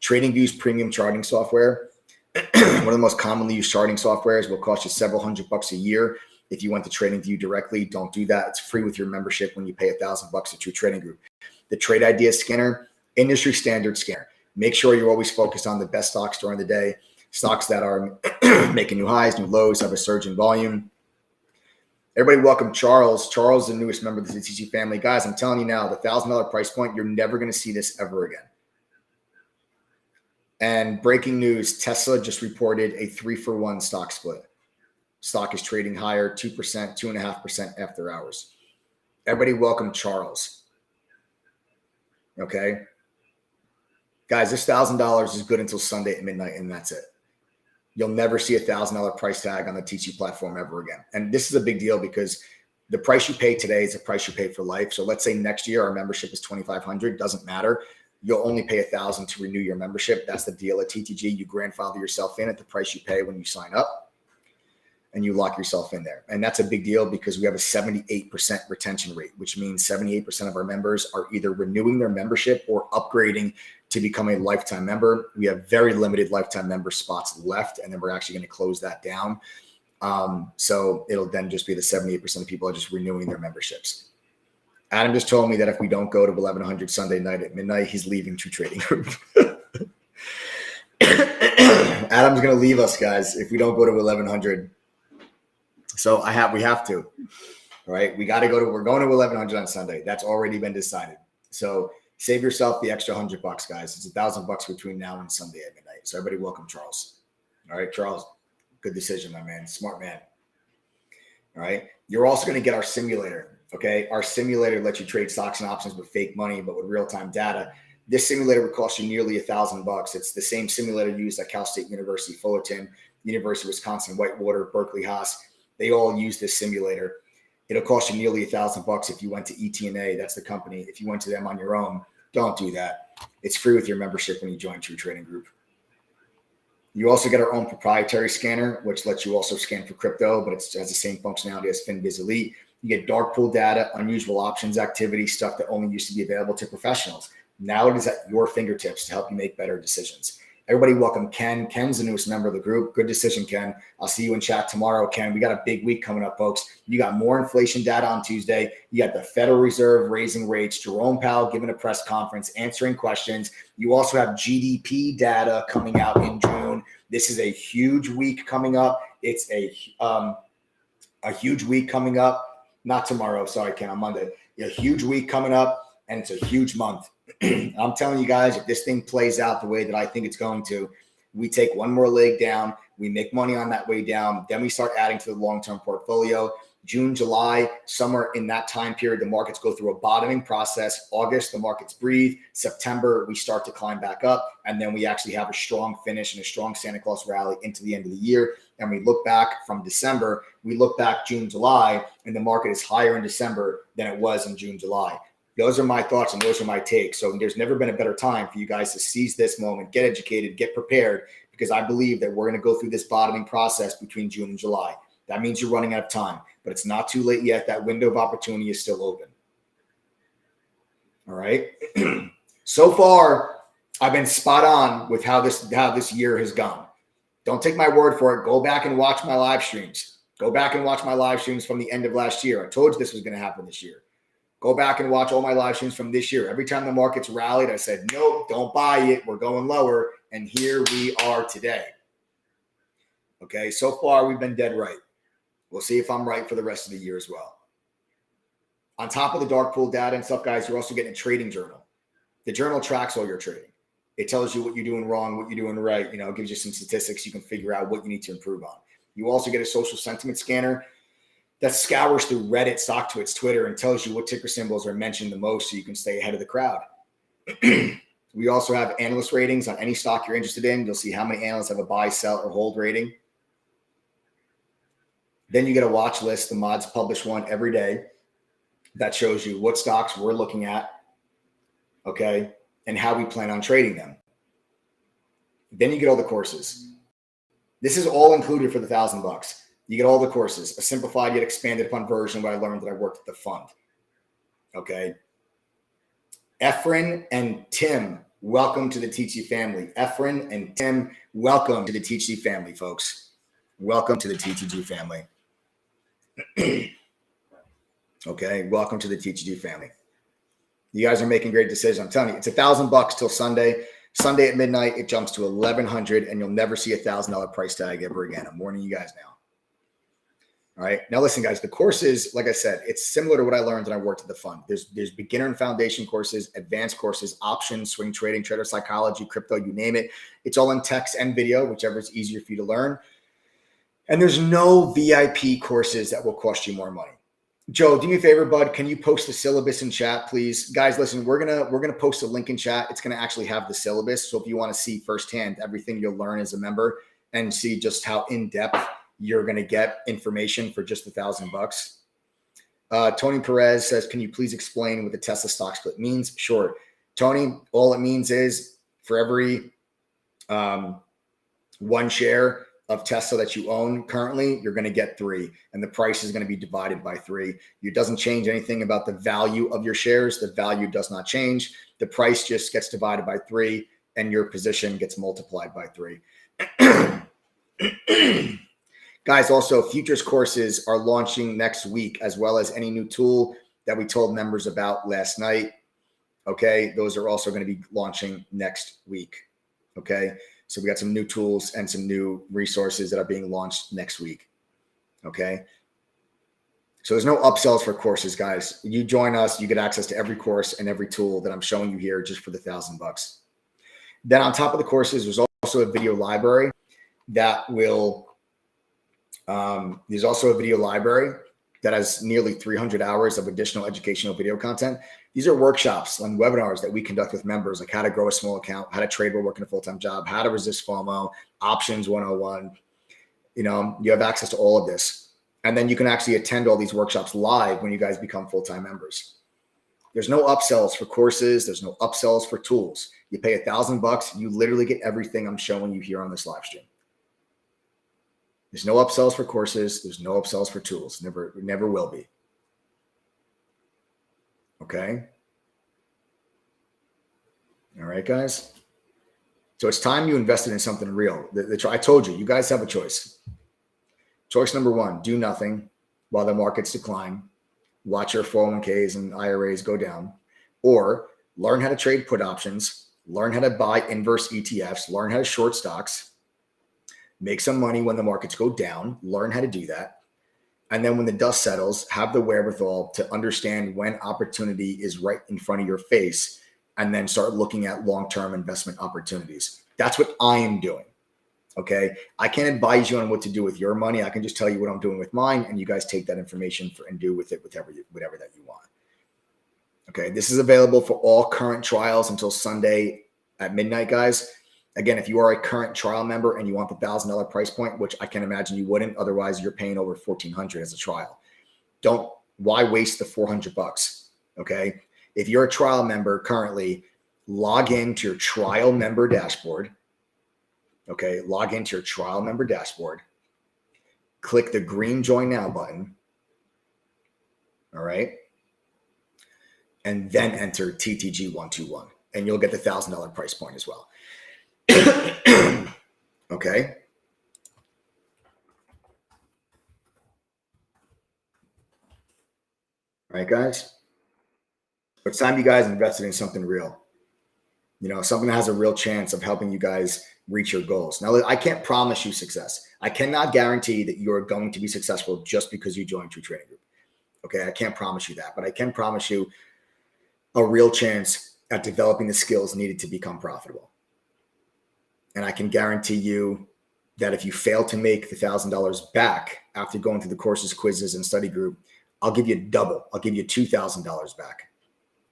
TradingView's premium charting software, one of the most commonly used charting softwares, will cost you several $100 a year. If you went to TradingView directly, don't do that. It's free with your membership when you pay $1,000 to True Trading Group. The Trade Idea Scanner, industry standard scanner. Make sure you're always focused on the best stocks during the day, stocks that are making new highs, new lows, have a surge in volume. Everybody welcome Charles. Charles is the newest member of the TTG family. Guys, I'm telling you now, the $1,000 price point, you're never going to see this ever again. And breaking news, Tesla just reported a 3-for-1 stock split. Stock is trading higher, 2%, 2.5% after hours. Everybody welcome Charles. Okay. Guys, this $1,000 is good until Sunday at midnight, and that's it. You'll never see a $1,000 price tag on the TT platform ever again. And this is a big deal because the price you pay today is the price you pay for life. So let's say next year our membership is $2,500, doesn't matter. You'll only pay $1,000 to renew your membership. That's the deal at TTG. You grandfather yourself in at the price you pay when you sign up. and you lock yourself in there. And that's a big deal because we have a 78% retention rate, which means 78% of our members are either renewing their membership or upgrading to become a lifetime member. We have very limited lifetime member spots left, and then we're actually going to close that down. So it'll then just be the 78% of people are just renewing their memberships. Adam just told me that if we don't go to 1100 Sunday night at midnight, he's leaving True Trading Group. Adam's going to leave us, guys, if we don't go to 1100. So we have to, all right? We're going to 1100 on Sunday. That's already been decided. So save yourself the extra $100, guys. It's $1,000 between now and Sunday at midnight. So everybody welcome Charles. All right, Charles, good decision, my man. Smart man. All right. You're also going to get our simulator. Okay. Our simulator lets you trade stocks and options with fake money, but with real-time data. This simulator would cost you nearly $1,000. It's the same simulator used at Cal State University, Fullerton, University of Wisconsin, Whitewater, Berkeley, Haas. They all use this simulator. It'll cost you nearly $1,000 if you went to ETNA. That's the company. If you went to them on your own, don't do that. It's free with your membership when you join True Trading Group. You also get our own proprietary scanner, which lets you also scan for crypto, but it has the same functionality as FinViz Elite. You get dark pool data, unusual options activity, stuff that only used to be available to professionals. Now it is at your fingertips to help you make better decisions. Everybody welcome Ken. Ken's the newest member of the group. Good decision, Ken. I'll see you in chat tomorrow, Ken. We got a big week coming up, folks. You got more inflation data on Tuesday. You got the Federal Reserve raising rates, Jerome Powell giving a press conference, answering questions. You also have GDP data coming out in June. This is a huge week coming up. It's a huge week coming up. Not tomorrow. Sorry, Ken, on Monday. A huge week coming up, and it's a huge month. I'm telling you guys, if this thing plays out the way that I think it's going to, we take one more leg down, we make money on that way down, then we start adding to the long-term portfolio. June, July, somewhere in that time period, the markets go through a bottoming process. August, the markets breathe. September, we start to climb back up, and then we actually have a strong finish and a strong Santa Claus rally into the end of the year. And we look back from December, we look back June, July, and the market is higher in December than it was in June, July. Those are my thoughts and those are my takes. So there's never been a better time for you guys to seize this moment, get educated, get prepared, because I believe that we're going to go through this bottoming process between June and July. That means you're running out of time, but it's not too late yet. That window of opportunity is still open. All right. So far, I've been spot on with how this year has gone. Don't take my word for it. Go back and watch my live streams. Go back and watch my live streams from the end of last year. I told you this was going to happen this year. Go back and watch all my live streams from this year. Every time the markets rallied, I said, nope, don't buy it. We're going lower. And here we are today. Okay, so far we've been dead right. We'll see if I'm right for the rest of the year as well. On top of the dark pool data and stuff, guys, you're also getting a trading journal. The journal tracks all your trading. It tells you what you're doing wrong, what you're doing right. You know, it gives you some statistics. You can figure out what you need to improve on. You also get a social sentiment scanner that scours through Reddit, StockTwits, Twitter, and tells you what ticker symbols are mentioned the most so you can stay ahead of the crowd. We also have analyst ratings on any stock you're interested in. You'll see how many analysts have a buy, sell, or hold rating. Then you get a watch list. The mods publish one every day that shows you what stocks we're looking at, okay, and how we plan on trading them. Then you get all the courses. This is all included for the $1,000. You get all the courses, a simplified yet expanded upon version where I learned that I worked at the fund. Okay. Efren and Tim, welcome to the TT family. Efren and Tim, welcome to the TT family, folks. Welcome to the TTG family. Okay. Welcome to the TTG family. You guys are making great decisions. I'm telling you, it's $1,000 till Sunday. Sunday at midnight, it jumps to $1,100, and you'll never see $1,000 price tag ever again. I'm warning you guys now. All right. Now, listen, guys, the courses, like I said, it's similar to what I learned when I worked at the fund. There's beginner and foundation courses, advanced courses, options, swing trading, trader psychology, crypto, you name it. It's all in text and video, whichever is easier for you to learn. And there's no VIP courses that will cost you more money. Joe, do me a favor, bud. Can you post the syllabus in chat, please? Guys, listen, we're gonna post a link in chat. It's gonna actually have the syllabus. So if you want to see firsthand everything you'll learn as a member and see just how in-depth you're going to get information for just $1,000. Tony Perez says, can you please explain what the Tesla stock split means? Sure. Tony, all it means is for every one share of Tesla that you own currently, you're going to get 3, and the price is going to be divided by 3. It doesn't change anything about the value of your shares. The value does not change. The price just gets divided by 3, and your position gets multiplied by 3. Guys, also futures courses are launching next week, as well as any new tool that we told members about last night. Okay, those are also going to be launching next week. Okay, so we got some new tools and some new resources that are being launched next week. Okay, so there's no upsells for courses, guys. You join us, you get access to every course and every tool that I'm showing you here just for the $1,000. Then on top of the courses, there's also a video library that will. There's also a video library that has nearly 300 hours of additional educational video content. These are workshops and webinars that we conduct with members, like how to grow a small account, how to trade while working a full-time job, how to resist FOMO, options 101. You know, you have access to all of this. And then you can actually attend all these workshops live when you guys become full-time members. There's no upsells for courses. There's no upsells for tools. You pay $1,000, you literally get everything I'm showing you here on this live stream. There's no upsells for courses. There's no upsells for tools. Never will be. Okay. All right, guys. So it's time you invested in something real. I told you, you guys have a choice. Choice number 1, do nothing while the markets decline. Watch your 401ks and IRAs go down. Or learn how to trade put options. Learn how to buy inverse ETFs. Learn how to short stocks. Make some money when the markets go down, learn how to do that. And then when the dust settles, have the wherewithal to understand when opportunity is right in front of your face, and then start looking at long-term investment opportunities. That's what I am doing. Okay. I can't advise you on what to do with your money. I can just tell you what I'm doing with mine, and you guys take that information and do with it whatever that you want. Okay. This is available for all current trials until Sunday at midnight, guys. Again, if you are a current trial member and you want the $1,000 price point, which I can imagine you wouldn't, otherwise you're paying over $1,400 as a trial. Why waste the $400? Okay. If you're a trial member currently, log into your trial member dashboard. Okay. Log into your trial member dashboard. Click the green join now button. All right. And then enter TTG121, and you'll get the $1,000 price point as well. Okay. All right, guys. It's time you guys invested in something real. You know, something that has a real chance of helping you guys reach your goals. Now, I can't promise you success. I cannot guarantee that you are going to be successful just because you joined True Trading Group. Okay, I can't promise you that, but I can promise you a real chance at developing the skills needed to become profitable. And I can guarantee you that if you fail to make the $1,000 back after going through the courses, quizzes, and study group, I'll give you double. I'll give you $2,000 back.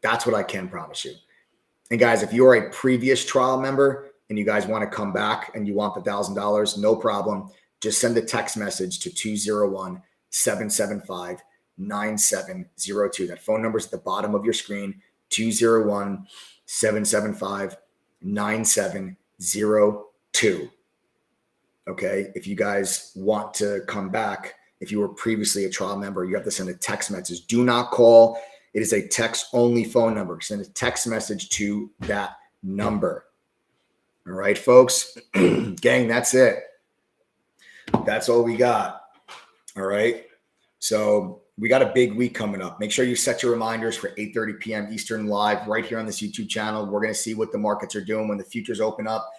That's what I can promise you. And guys, if you're a previous trial member and you guys want to come back and you want the $1,000, no problem. Just send a text message to 201-775-9702. That phone number is at the bottom of your screen, 201-775-9702. 02. Okay. If you guys want to come back, if you were previously a trial member, you have to send a text message. Do not call. It is a text only phone number. Send a text message to that number. All right, folks. Gang, that's it. That's all we got. All right. So we got a big week coming up. Make sure you set your reminders for 8:30 p.m. Eastern live right here on this YouTube channel. We're going to see what the markets are doing when the futures open up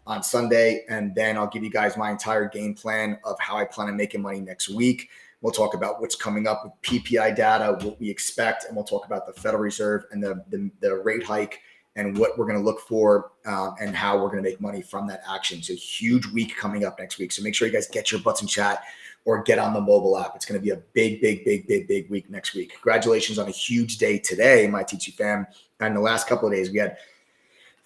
on Sunday. And then I'll give you guys my entire game plan of how I plan on making money next week. We'll talk about what's coming up with PPI data, what we expect, and we'll talk about the Federal Reserve and the rate hike and what we're going to look for and how we're going to make money from that action. It's a huge week coming up next week. So make sure you guys get your butts in chat or get on the mobile app. It's going to be a big week next week. Congratulations on a huge day today, my TT fam. And the last couple of days, we had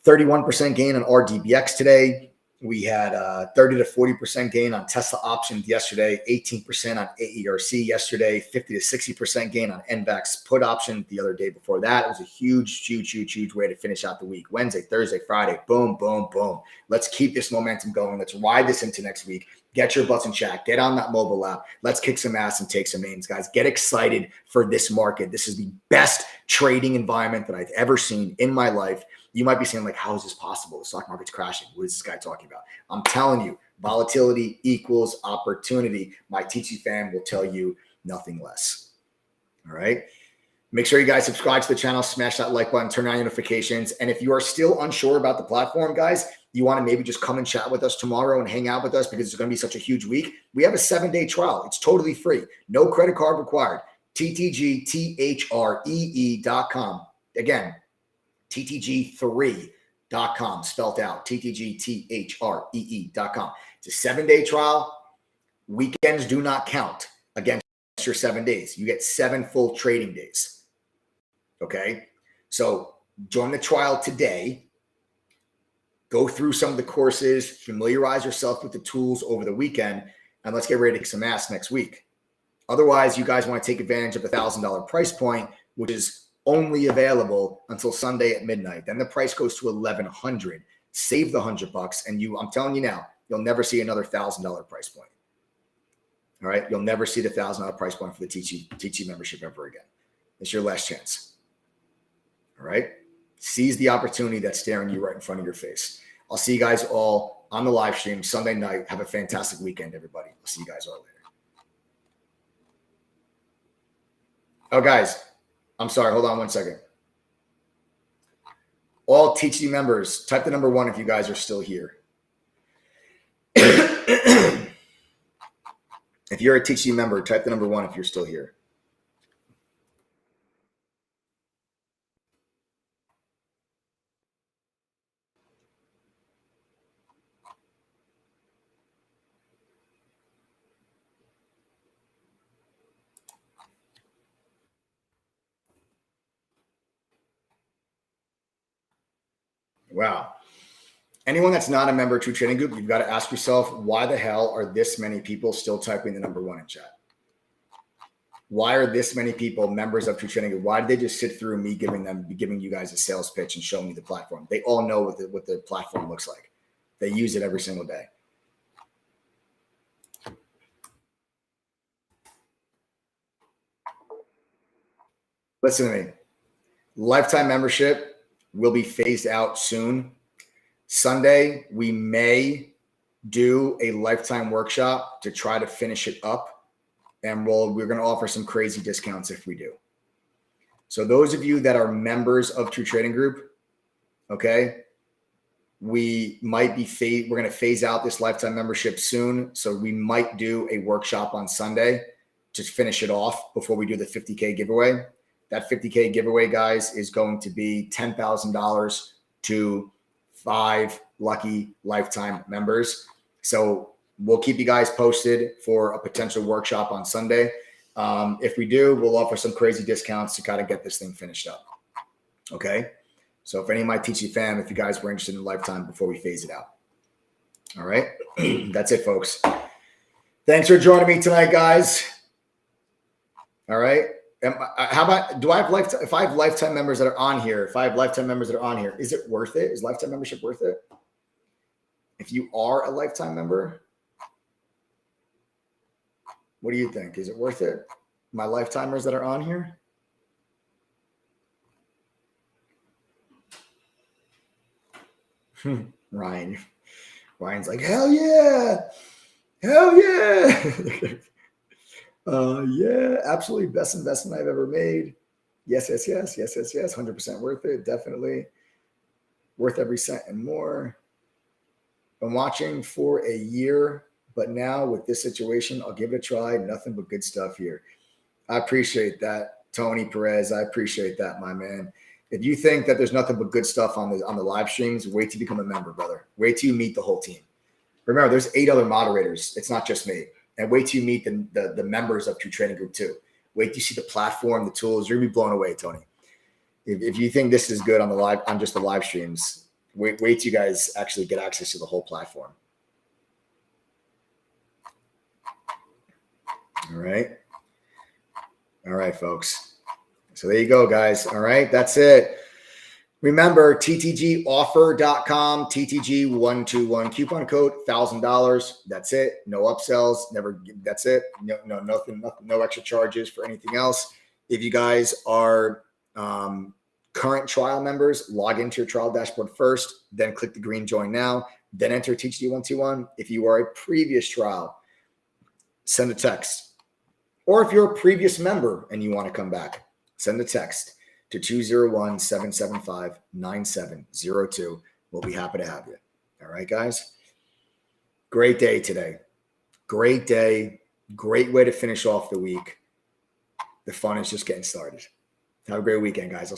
31% gain on RDBX today. We had 30 to 40% gain on Tesla options yesterday, 18% on AERC yesterday, 50 to 60% gain on NVAX put option the other day before that. It was a huge way to finish out the week. Wednesday, Thursday, Friday, boom, boom, boom. Let's keep this momentum going. Let's ride this into next week. Get your butts in check. Get on that mobile app. Let's kick some ass and take some names, guys. Get excited for this market. This is the best trading environment that I've ever seen in my life. You might be saying, like, how is this possible? The stock market's crashing. What is this guy talking about? I'm telling you, volatility equals opportunity. My TT fan will tell you nothing less. All right. Make sure you guys subscribe to the channel, smash that like button, turn on notifications. And if you are still unsure about the platform, guys, you want to maybe just come and chat with us tomorrow and hang out with us because it's going to be such a huge week. We have a 7-day trial. It's totally free. No credit card required. ttgthree.com. Again, ttg3.com, spelled out, ttgthree.com. It's a 7-day trial. Weekends do not count against your 7 days. You get 7 full trading days. Okay? So join the trial today. Go through some of the courses, familiarize yourself with the tools over the weekend, and let's get ready to kick some ass next week. Otherwise, you guys want to take advantage of the $1,000 price point, which is only available until Sunday at midnight. Then the price goes to $1,100. Save the $100, and I'm telling you now, you'll never see another $1,000 price point. All right, you'll never see the $1,000 price point for the TT membership ever again. It's your last chance. All right, seize the opportunity that's staring you right in front of your face. I'll see you guys all on the live stream Sunday night. Have a fantastic weekend, everybody. I'll see you guys all later. Oh, guys. I'm sorry. Hold on one second. All TT members, type the number 1 if you guys are still here. If you're a TT member, type the number 1 if you're still here. Wow. Anyone that's not a member of True Trading Group, you've got to ask yourself, why the hell are this many people still typing the number 1 in chat? Why are this many people members of True Trading Group? Why did they just sit through me giving you guys a sales pitch and showing me the platform? They all know what the platform looks like. They use it every single day. Listen to me. Lifetime membership will be phased out soon. Sunday, we may do a lifetime workshop to try to finish it up. And we're going to offer some crazy discounts if we do. So those of you that are members of True Trading Group, okay, we're going to phase out this lifetime membership soon. So we might do a workshop on Sunday to finish it off before we do the 50K giveaway. That 50K giveaway, guys, is going to be $10,000 to 5 lucky lifetime members. So we'll keep you guys posted for a potential workshop on Sunday. If we do, we'll offer some crazy discounts to kind of get this thing finished up. Okay. So if any of my TT fam, if you guys were interested in lifetime before we phase it out. All right. That's it, folks. Thanks for joining me tonight, guys. All right. How about, if I have lifetime members that are on here, is it worth it? Is lifetime membership worth it? If you are a lifetime member, what do you think? Is it worth it? My lifetimers that are on here? Ryan's like, hell yeah. Yeah, absolutely best investment I've ever made. Yes. 100% worth it. Definitely worth every cent and more. Been watching for a year, but now with this situation, I'll give it a try. Nothing but good stuff here. I appreciate that, Tony Perez. I appreciate that, my man. If you think that there's nothing but good stuff on the live streams, wait till you become a member, brother. Wait till you meet the whole team. Remember, there's 8 other moderators. It's not just me. And wait till you meet the members of True Trading Group too. Wait till you see the platform, the tools. You're gonna be blown away, Tony. If you think this is good on just the live streams, Wait till you guys actually get access to the whole platform. All right. All right, folks. So there you go, guys. All right. That's it. Remember, ttgoffer.com, TTG121, coupon code $1,000. That's it. No upsells. Never. That's it. Nothing, no extra charges for anything else. If you guys are current trial members, log into your trial dashboard first, then click the green join now, then enter TTG121. If you are a previous trial, send a text. Or if you're a previous member and you want to come back, send a text to 201-775-9702. We'll be happy to have you. All right, guys. Great day today. Great day. Great way to finish off the week. The fun is just getting started. Have a great weekend, guys.